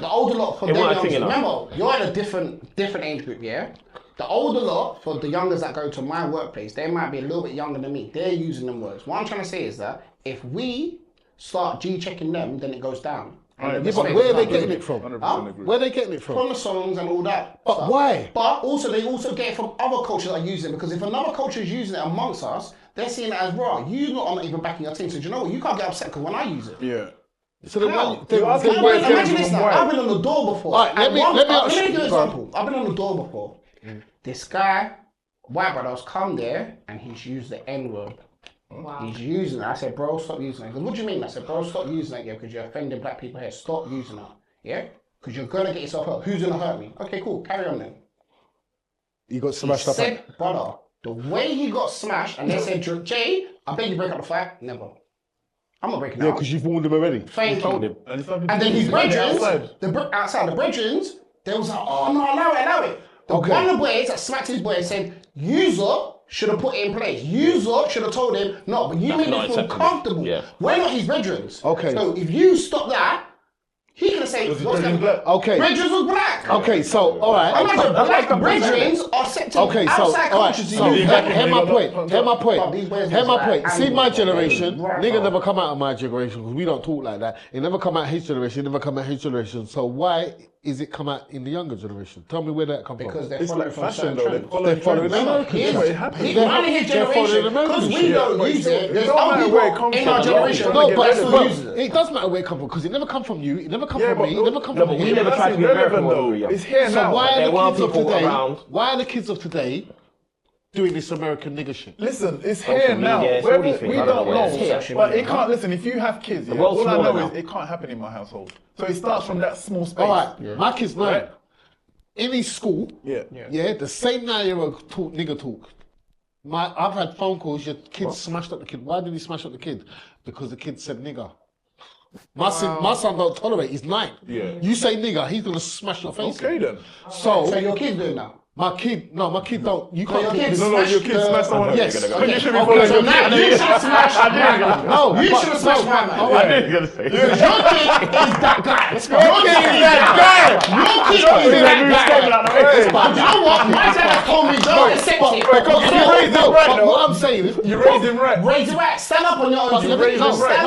The older lot for them youngsters. Remember, you're in a different age group, yeah? The older lot, for the youngers that go to my workplace, they might be a little bit younger than me. They're using them words. What I'm trying to say is that if we start G-checking them, then it goes down. But where are they getting it from? Where are they getting it from? From the songs and all that. But why? But also, they also get it from other cultures that are using it. Because if another culture is using it amongst us, they're seeing it as raw. You are not even backing your team. So do you know what? You can't get upset because when I use it. Yeah. So imagine this now. I've been on the door before. Let me give you an example. I've been on the door before. This guy, white brother's come there and he's used the N-word. Wow. He's using it. I said, bro, stop using it. Because what do you mean? I said, bro, stop using it, because you're offending black people here. Stop using it. Yeah? Because you're going to get yourself hurt. Who's going to hurt me? Okay, cool. Carry on then. You got smashed up. Brother, the way he got smashed, and they said, Jay, I beg you break up the fight. Never. I'm not breaking up. Yeah, because you've warned him already. Thank you. And then his brethren, outside the brethren, they was like, oh no, allow it. One of the boys that smacked his boy and said, user should have put it in place. User should have told him, no, but you made him feel comfortable. Yeah. We're not his brethren. Okay. So if you stop that, He can say, okay. Bridges was black. Okay, so, all right. Imagine black Bridges are set to outside cultures. So, hear my point. See, my generation, nigga never come out of my generation because we don't talk like that. It never come out his generation, it never come out his generation. So why is it come out in the younger generation? Tell me where that come from. Because they're following fashion, though. They're following Americans. Man in his generation, because we don't use it. There's other people in our generation. No, but it does matter where it come from because it never come from you. It never come from me. It never come from we him. never tried to be American though. It's here now. So why are the kids of today doing this American nigger shit? Listen, it's here now. We don't know. But it can't, listen, if you have kids, all I know is it can't happen in my household. So it starts from that small space. All right, my kid's 9. Right. In his school, the same 9-year-old talk nigger talk. I've had phone calls, your kid smashed up the kid. Why did he smash up the kid? Because the kid said nigger. My son don't tolerate, he's 9. Yeah. You say nigger, he's gonna smash your face. Okay then. So your kid doing now? My kid don't. You can't. Your kid smashed someone. Yes. You should be following your kid. You should have smashed. No, you should have smashed my man. I knew you were gonna say. Your kid is that guy. Your kid is that guy. But you know what? My dad told me don't accept it. What I'm saying is, you raised him right. Raise him right. Stand up on your own. Stand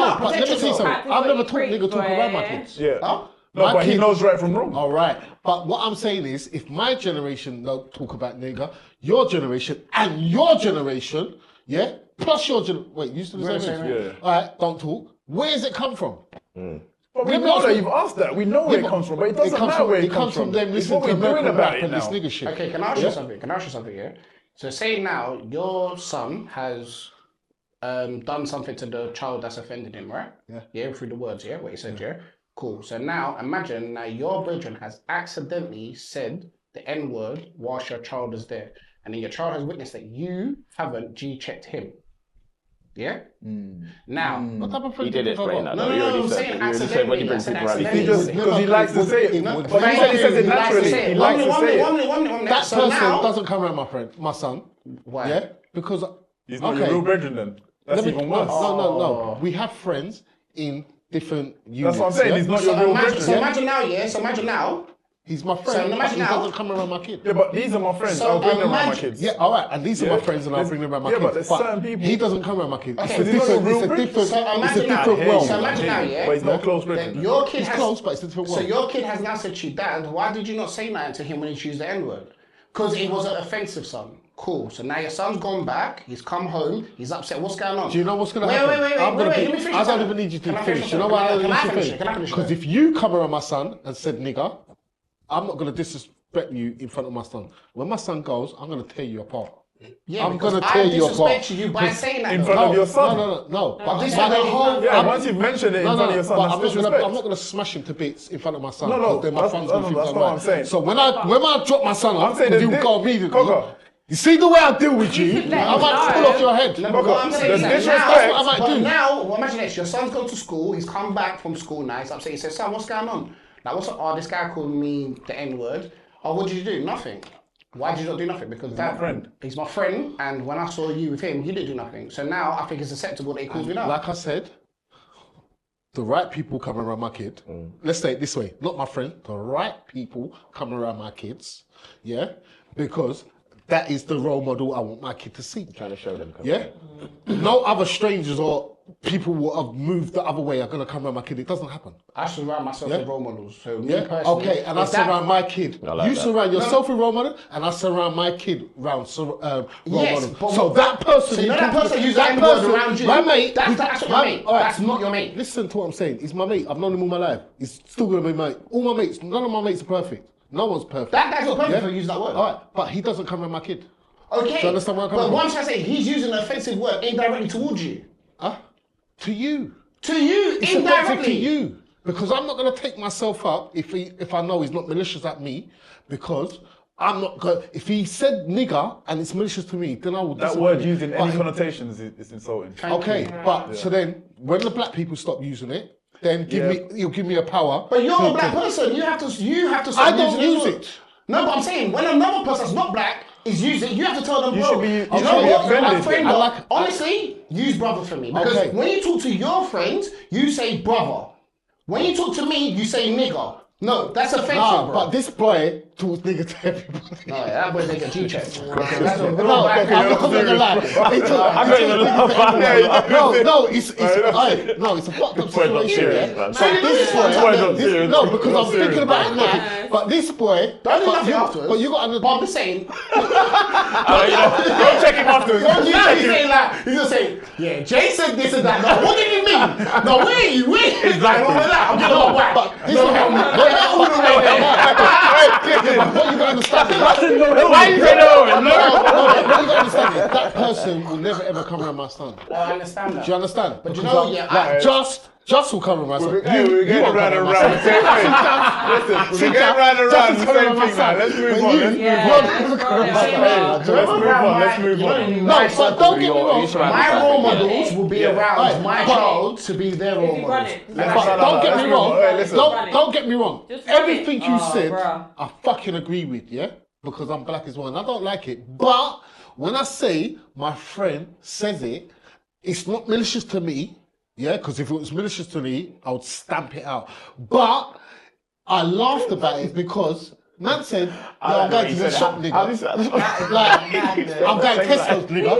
up. But let me see something. I've never taught nigga talk around my kids. Yeah. No, but he knows right from wrong. All right. But what I'm saying is, if my generation don't talk about nigger, your generation and your generation, plus your generation, wait, you still the same age? All right, don't talk. Where does it come from? But we know that you've asked that. We know where it comes from, but it doesn't matter where it comes from. It comes from them listening to American rap and this nigger shit. Okay, can I ask you something? Yeah. So say now your son has done something to the child that's offended him, right? Yeah, through the words, what he said, Cool. So now imagine your brethren has accidentally said the N-word whilst your child is there. And then your child has witnessed that you haven't G-checked him. Yeah? Now, what type of friend he did explain that. No, I'm saying accidentally. Because he likes to say it. But he says it naturally. He likes to say it. That person doesn't come around my son. Why? Yeah? Because he's not your real brethren then. That's even worse. No. We have friends in different units. That's what I'm saying. He's not your real brethren. So imagine now. He's my friend. So imagine now. He doesn't come around my kid. Yeah, but these are my friends. I'll bring them around my kids. Yeah, all right. And these are my friends, and I'll bring them around my kids. Yeah, but there's certain people. He doesn't come around my kids. Okay, it's a different world. So imagine now, But he's not close brethren. Your kid He's close, but it's a different world. So your kid has now said to you, Dad, why did you not say that to him when he used the N-word? Because it wasn't offensive, son. Cool. So now your son's gone back. He's come home. He's upset. What's going on? Do you know what's going to happen? Wait. Let me finish. I don't even need you to finish. You know why I don't need you to finish? Because if you come around my son and said nigger, I'm not going to disrespect you in front of my son. When my son goes, I'm going to tear you apart. Yeah, I'm going to tear you apart. I disrespect you by saying that. In front of your son? No. But this is the whole... Yeah, once you've mentioned it in front of your son, that's disrespect. I'm not going to smash him to bits in front of my son. No, Then that's not what I'm saying. So when I drop my son off, you go immediately. You see the way I deal with you, I might pull off your head. No, but what I'm saying is that's what I might do. Now, imagine this, your son's gone to school, he's come back from school now, he's upset, he says, son, what's going on? Like, this guy called me the N-word. Oh, what did you do? Nothing. Why did you not do nothing? Because he's my friend, and when I saw you with him, you didn't do nothing. So now I think it's acceptable that he calls me that. Like I said, the right people come around my kid. Let's say it this way, not my friend, the right people come around my kids, because that is the role model I want my kid to see. Trying to show them. No other strangers or people who have moved the other way are going to come around my kid. It doesn't happen. I surround myself with role models. So me personally... Okay, and I surround my kid. You surround yourself with role model, and I surround my kid around role model. So that person... So that person who's that person around you, my mate... That's your mate. That's not your mate. Listen to what I'm saying. He's my mate. I've known him all my life. He's still going to be my mate. All my mates, none of my mates are perfect. No one's perfect. That guy's not perfect for using that word. All right, but he doesn't come around my kid. Okay, do you understand where I'm coming from? But once I say he's using an offensive word indirectly towards you. To you. To you, it's indirectly. To you. Because I'm not going to take myself up if I know he's not malicious at me, because I'm not going. If he said nigger and it's malicious to me, then I would. That word used in any connotations is insulting. So then when the black people stop using it, then you'll give me a power. But you're a black person. You have to stop I don't use it. No, but I'm saying when another person that's not black is using it, you have to tell them, you bro. Should be honestly, use brother for me. Because when you talk to your friends, you say brother. When you talk to me, you say nigger. No, that's offensive, bro. But this boy talks nigga to everybody. No, that boy's like a G-check. I'm not gonna lie. It's a fucked up situation. So this boy, because I'm thinking about it now. But this boy, don't do nothing afterwards. But you got to. But I'm saying. Don't check him afterwards. He's gonna say, yeah, Jay said this and that. No, what did he mean? No, where you? Exactly. I'm getting my wife. But this is what you gotta understand. Why you say no? What you gotta understand is that person will never ever come around my son. I understand that. Do you understand? But you know, Just will come around my son. We're getting round and round the same thing. Listen, we're getting round and round the same thing now. Let's move on. Let's move on. No, but don't get me wrong. My role models will be around my child to be their role models. But don't get me wrong. Don't get me wrong. Everything you said, I fucking agree with, yeah? Because I'm black as well, and I don't like it. But when I say my friend says it, it's not malicious to me. Yeah, because if it was malicious to me, I would stamp it out. But I laughed about it because man said, I'm going to the shop, nigga. I'm going Tesco's, nigga.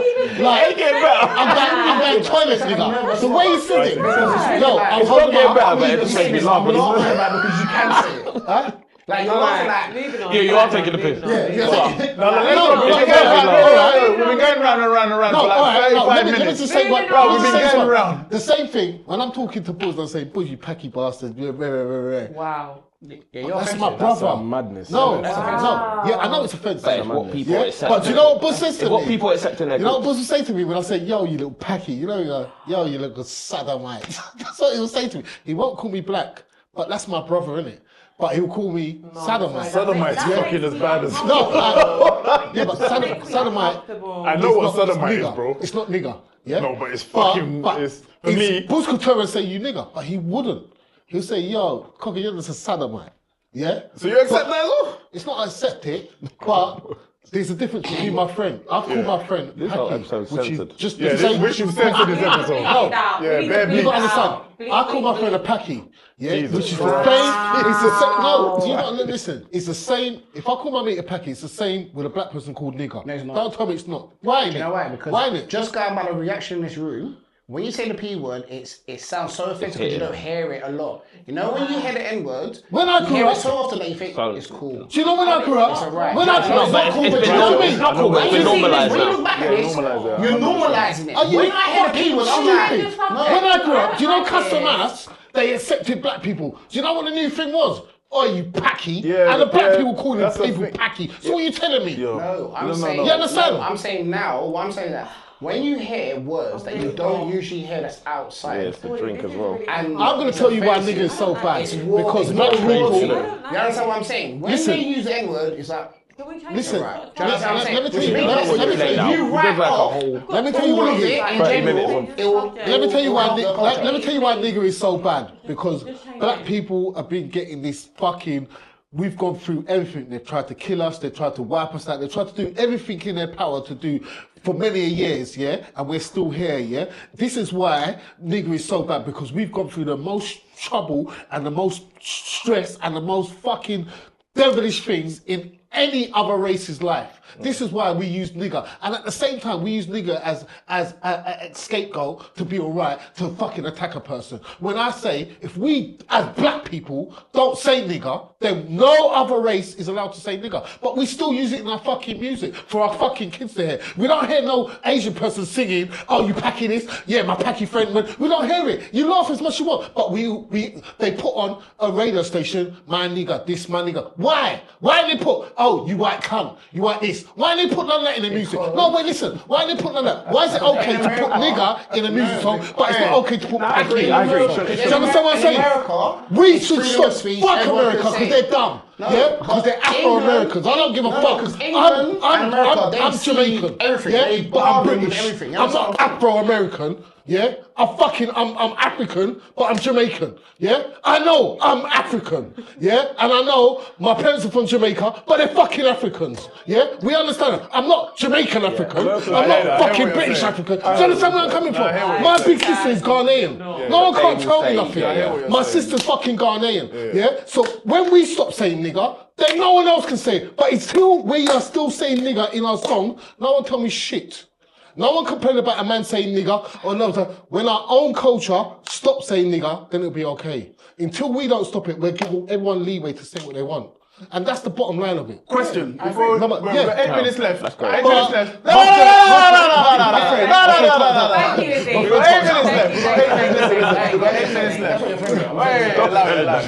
I'm going toilets, nigga. The way you said it, I'm holding my but it just made me laugh. I'm laughing about it because you can say it. Huh? Like you're laughing like, yeah, you are taking the piss. We've been going round and round and round for like 35 minutes. Let me just say what, bro, we've been going around. The same thing, when I'm talking to Bulls, I'm saying, Bulls, you packy bastard. Wow. That's my brother. That's madness. No. Yeah, I know it's offensive. But it's what people accept. But do you know what Bulls says to me? What people accept in their You know what Bulls will say to me when I say, yo, you little packy? You know, yo, you little sodomite. That's what he will say to me. He won't call me black, but that's my brother, innit? But he'll call me sodomite. Sodomite's fucking as bad as... No, yeah, but sodomite... I know what sodomite is, bro. It's not nigger, yeah? No, but it's fucking... For me... Bulls could turn and say, you nigger, but he wouldn't. He'll say, yo, cocky, you're just a sodomite, yeah? So you accept that as well? It's not accept it, but... There's a difference between my friend. I've called my friend This whole episode's censored. Which you've censored this episode. No, yeah, bare you bleeps. gotta understand. I call my friend a packy, yeah, which is the same. It's the same. No, do you not listen? It's the same. If I call my mate a packy, it's the same with a black person called nigger. No, it's not. Don't tell me it's not. Why? You know why? Because just going by the reaction in this room, when you say the P word, it sounds so offensive because you don't hear it a lot. You know when you hear the N word, when I you hear it so often that you think it's cool. Do you know when I grew up? It's alright. When I grew up, it's not cool, but you know what I mean? It's not cool, but it's normalised now. You're normalising it. When I hear the P word, I'm like, when I grew up, do you know custom ass? They accepted black people. Do you know what the new thing was? Oh, you packy, and the black people calling people packy. So what are you telling me? No, I'm saying. You understand? No, I'm saying now. What I'm saying that. When you hear words that you don't usually hear that's outside, yeah, it's the drink as well. And I'm going to tell you why nigga is so bad. Because not crazy. You understand what I'm saying? When they use the N word, it's like. Listen, let me tell you why nigger is so bad. Because black people have been getting this fucking... We've gone through everything. They've tried to kill us. They've tried to wipe us out. They've tried to do everything in their power to do for many years, yeah? And we're still here, yeah? This is why nigger is so bad, because we've gone through the most trouble and the most stress and the most fucking devilish things in any other race's life. This is why we use nigger. And at the same time, we use nigger as a scapegoat to be alright to fucking attack a person. When I say, if we, as black people, don't say nigger, then no other race is allowed to say nigger. But we still use it in our fucking music for our fucking kids to hear. We don't hear no Asian person singing, oh, you packy this? Yeah, my packy friend. We don't hear it. You laugh as much as you want. But they put on a radio station, my nigger, this, my nigger. Why? Why they put, oh, you white cunt, you white this? Why they put none of that in the music? No, wait, listen. Why they put none of that? Why is it okay to put nigger in a music song, but it's not okay to put packy? I agree. Do you understand what I'm saying? We should stop. Fuck America, because they're dumb. Yeah, because they're Afro-Americans. I don't give a fuck. I'm Jamaican. Everything. Yeah, but I'm British. I'm not Afro-American. Yeah, I'm African, but I'm Jamaican. Yeah, I know I'm African. Yeah, and I know my parents are from Jamaica, but they're fucking Africans. Yeah, we understand that. I'm not Jamaican African. I'm not fucking British African. Do you understand where I'm coming from? My big sister is Ghanaian. No one can't tell me nothing. My sister's fucking Ghanaian. Yeah, so when we stop saying nigger, then no one else can say it. But until we are still saying nigger in our song, no one tell me shit. No one complain about a man saying nigger or no. When our own culture stops saying nigger, then it'll be okay. Until we don't stop it, we're giving everyone leeway to say what they want. And that's the bottom line of it. Question. Before we've got 8 minutes left. 8 minutes left. No. Thank you, Izzy. We've got 8 minutes left.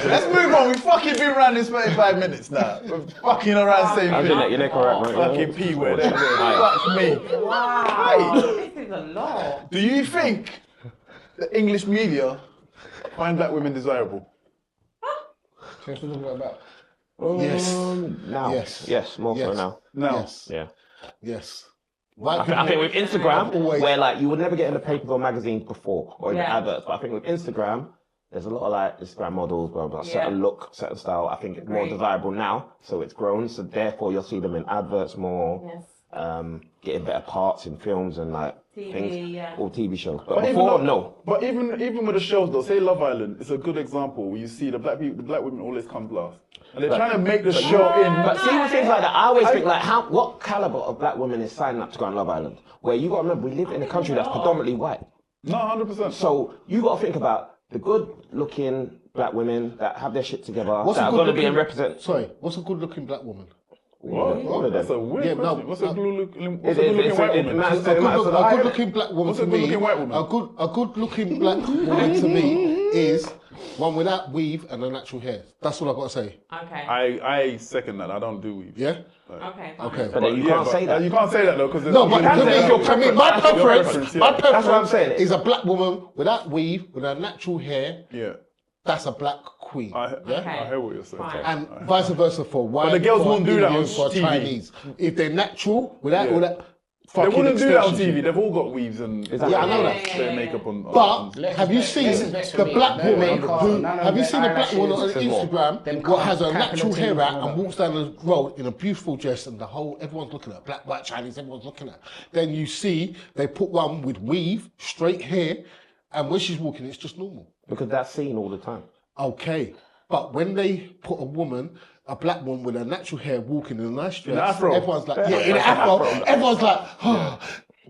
Let's move on. We've fucking been around this 35 minutes now. We're fucking around saying you're correct, right? Fucking P word. Fuck me. Wow. This is a lot. Do you think the English media find black women desirable? Yes. Now. Yes, more so now. Yes. Yeah. Yes. I think with Instagram, where like you would never get in the papers or magazines before, or in the adverts, but I think with Instagram, there's a lot of like Instagram models, blah, blah, certain look, certain style. I think it's more desirable now, so it's grown. So therefore, you'll see them in adverts more, getting better parts in films and like things, or TV shows. But before, no. But even with the shows though, say Love Island, it's a good example where you see the black women always come last. And they're trying to make the show in. But see with things like that, I always think like, what caliber of black women is signing up to go on Love Island? Where you got to remember, we live in a country that's predominantly white. No, 100%. So you got to think about the good-looking black women that have their shit together, that are going to be represented. Sorry, what's a good-looking black woman? What? That's a weird question. What's a good-looking white woman? A good-looking black woman to me. A good-looking black woman to me is one without weave and a natural hair. That's all I've got to say. Okay. I second that. I don't do weave. Yeah? Okay. But then you can't say that. You can't say that though, because no, but to me, my preference that's what I'm saying. is a black woman without weave, with a natural hair. Yeah. That's a black queen. I hear what you're saying. And vice versa for white. But the girls won't do that on for TV. Chinese. If they're natural, without all that. They wouldn't do that on TV. They've all got weaves and I know that. Their makeup on. But have you seen the black woman who? Have you seen the black woman on Instagram what has her natural hair out and walks down the road in a beautiful dress and everyone's looking at her, black, white, Chinese, everyone's looking at her. Then you see they put one with weave, straight hair, and when she's walking, it's just normal. Because that's seen all the time. Okay, but when they put a black woman with her natural hair walking in a nice dress, everyone's like, in afro, everyone's like, oh.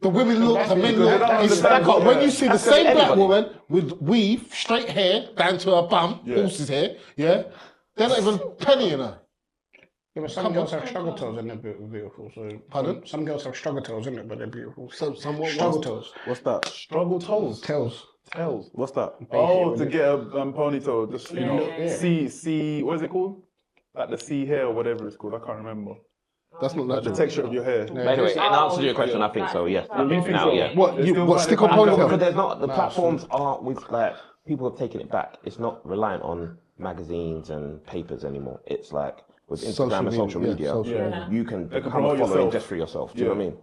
The women look, the men look, it's stack up. When you see the same black woman with weave, straight hair, down to her bum, horse's hair, they're not even penny in her. Yeah, but some girls have struggle toes and they're beautiful. So pardon? Some girls have struggle toes, isn't it? But they're beautiful. Some what? Struggle toes. What's that? Struggle toes. Tails. What's that? Oh, to get a ponytail. Just see. What is it called? Like the C hair or whatever it's called. I can't remember. That's not like the texture of your hair. But anyway, in answer to your question, I think so. Yes. What stick on ponytail? Because there's not the platforms aren't with like people have taken it back. It's not reliant on magazines and papers anymore. It's like with Instagram and social media, you can become a following just for yourself. Do you know what I mean?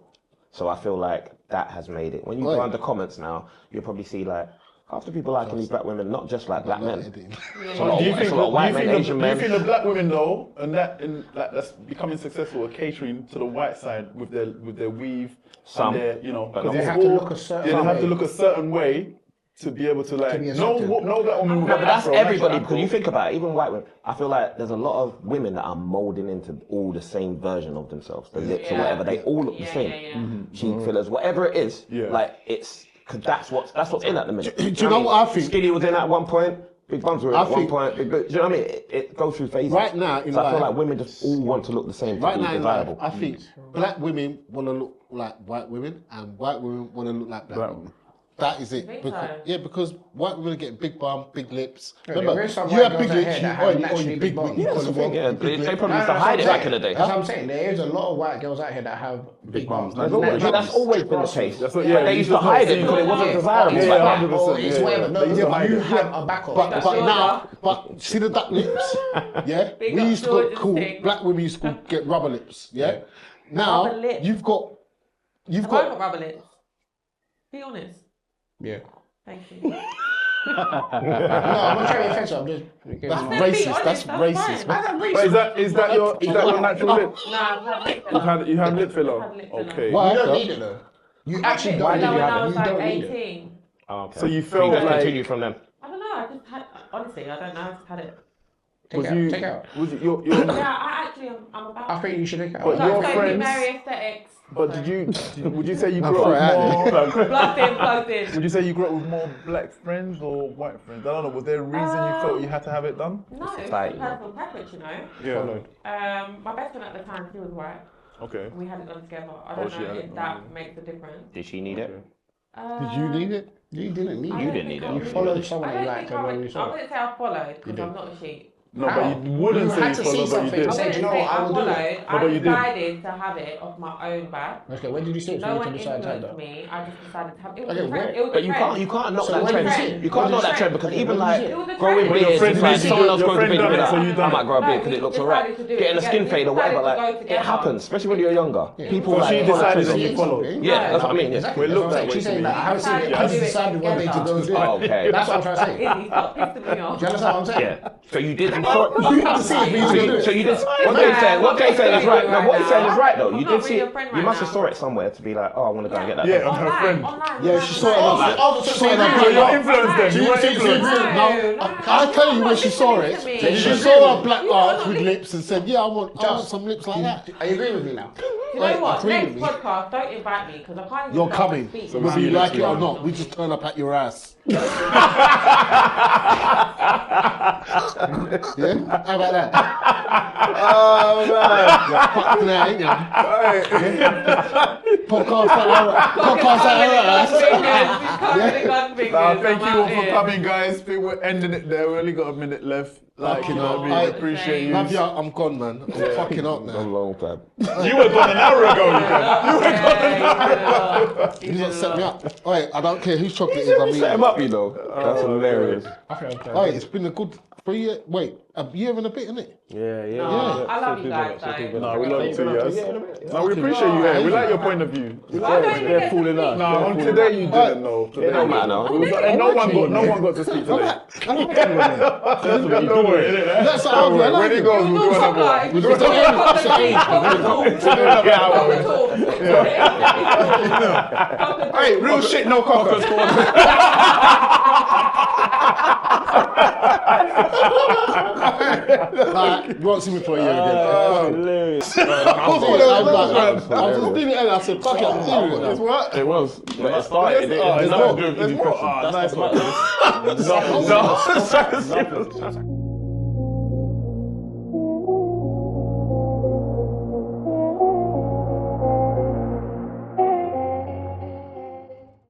So I feel like that has made it. When you go under comments now, you'll probably see like half the people liking these black women, not just like black men. Do you think the black women though, and that's becoming successful, are catering to the white side with their weave, some, and their, but they have to look a certain way. They have to look a certain way to be able to like no black woman. But that's everybody. Because you think about it, even white women, I feel like there's a lot of women that are molding into all the same version of themselves, the lips or whatever. They all look the same. Cheek fillers, whatever it is. Like it's. Cause that's what's in at the minute. Do you know what I think? Skinny was in at one point. Big bums were in at one point. Do you know what I mean? It goes through phases. Right now, so I feel like women just all want to look the same. Right now, in life, I think black women want to look like white women, and white women want to look like black women. That is it. Think Because, so? yeah, because white women are getting big bum, big lips. Yeah, Remember, there is some you white have big girls out lips, here that you have or you naturally big big bum. bums. You That's call the them thing, yeah. big They lips. probably used to hide it back in the day. That's what I'm saying. There is a lot of white girls out here that have big bums. That's That's always been the case. That's what, But they used to hide it because it wasn't desirable. Yeah, back then. 100%. Or it's yeah, whatever. No, They but hide you it. have a backup. But now, but see the duck lips, yeah? Big We up used to George's call, thing. black women used to get rubber lips, yeah? Now, Rubber lips. you've got Have I got rubber lips? Be honest. Yeah. Thank you. No, I'm not trying to be offensive. I'm just. That's Be racist. honest, That's that's racist. fine. But is that your natural lip? No, I've had lip filler. You had lip filler? I've had lip filler. Okay. Why? You don't need it though. You actually don't need Filler when I it. was You like don't need it. 18. Oh, okay. So you So felt you just like... continued from them. I don't know. I just had. Honestly, I don't know. I just had it. Take out. Was it your Yeah, I actually I'm about. I think you should take it But out. your Like, so friends- Mary aesthetics. But would you say you No, grew up with right, more... Plugged in. Would you say you grew up with more black friends or white friends? I don't know. Was there a reason you felt you had to have it done? No, it's Society. personal preference, you know. Yeah. My best friend at the time, she was white. Okay. We had it done together. I Oh, don't she know had it if done. that makes a difference. Did she need it? Did you need it? You didn't need I it. don't didn't think need I it. You really- followed someone I you don't liked think and I then would- you I saw it. wouldn't say I followed because did. I'm not a sheep. No, but you wouldn't You say had you to followed, see but you something did. to I say, wouldn't do you know say what, I I will do followed. it. No, but I you did. decided to have it off my own back. Okay, when did you see it? No For you one to decide to have influenced that? me. I just decided to have it. It was Okay, a trend. where- It was But a you trend. can't knock So that when trend. did you see it? You can't knock that trend because even like It was a growing trend. beards, friend it's like did it, someone else your grows a friend beard, done you're it, like, so you I done might it. grow a beard No, because we it looks decided alright. to do it Getting a skin together. fade or We decided whatever, to go like it together. happens, especially when you're younger. People So like she follow decided trends. and you followed. Yeah, that's what I mean. Exactly. We looked That's that what way she's to saying. me. Like, how is it? Yeah. I just decided one day to go do it. Oh, okay. That's what I'm trying to say. Izzy, stop pissing me off. Do you understand what I'm saying? Yeah. So you did. You have to see it for you to do it. So you did. What Jay's saying is right. No, what he's saying is right though. You did see it. You must have saw it somewhere to be like, oh, I want to go and get that. Yeah, done. on her friend. Yeah, she saw it on So saw it on So you're her. influenced then. You were influenced. No, I'll tell you when she saw it. She saw a black arch with lips and said, "Yeah, I want some lips like that." Are you agreeing with me now? You know what? agree Next with me. podcast, don't invite me because I can't even You're start coming, to speak. whether you like it or not. We just turn up at your ass. Yeah, how about that? Oh man. Fucking that, ain't ya? Podcast at her ass. Thank you all for coming, guys. I think we're ending it there. We only got a minute left. Like, you know what I mean? Appreciate you. Love ya, I'm gone, man. I'm fucking up A now. long time. You were gone an hour ago. You just set me up. Alright, I don't care whose chocolate it is. I mean, Set him up, you know. That's hilarious. Alright, it's been a good 3 years. Wait, a year and a bit, isn't it? Yeah. I love you guys. No, we love you too, yes. No, we appreciate you here. We like your point of view. They're fooling us. No, on today you didn't know. It don't matter now. No one got to speak today. Don't worry. That's how I When he goes, we'll do another one. We'll do Hey, real shit, no cockers. Like, you won't see me for a year again. Hilarious. I was just doing it and I said, fuck it, I'm doing it. It's what? It was. But it started. There's more. Nice one. No.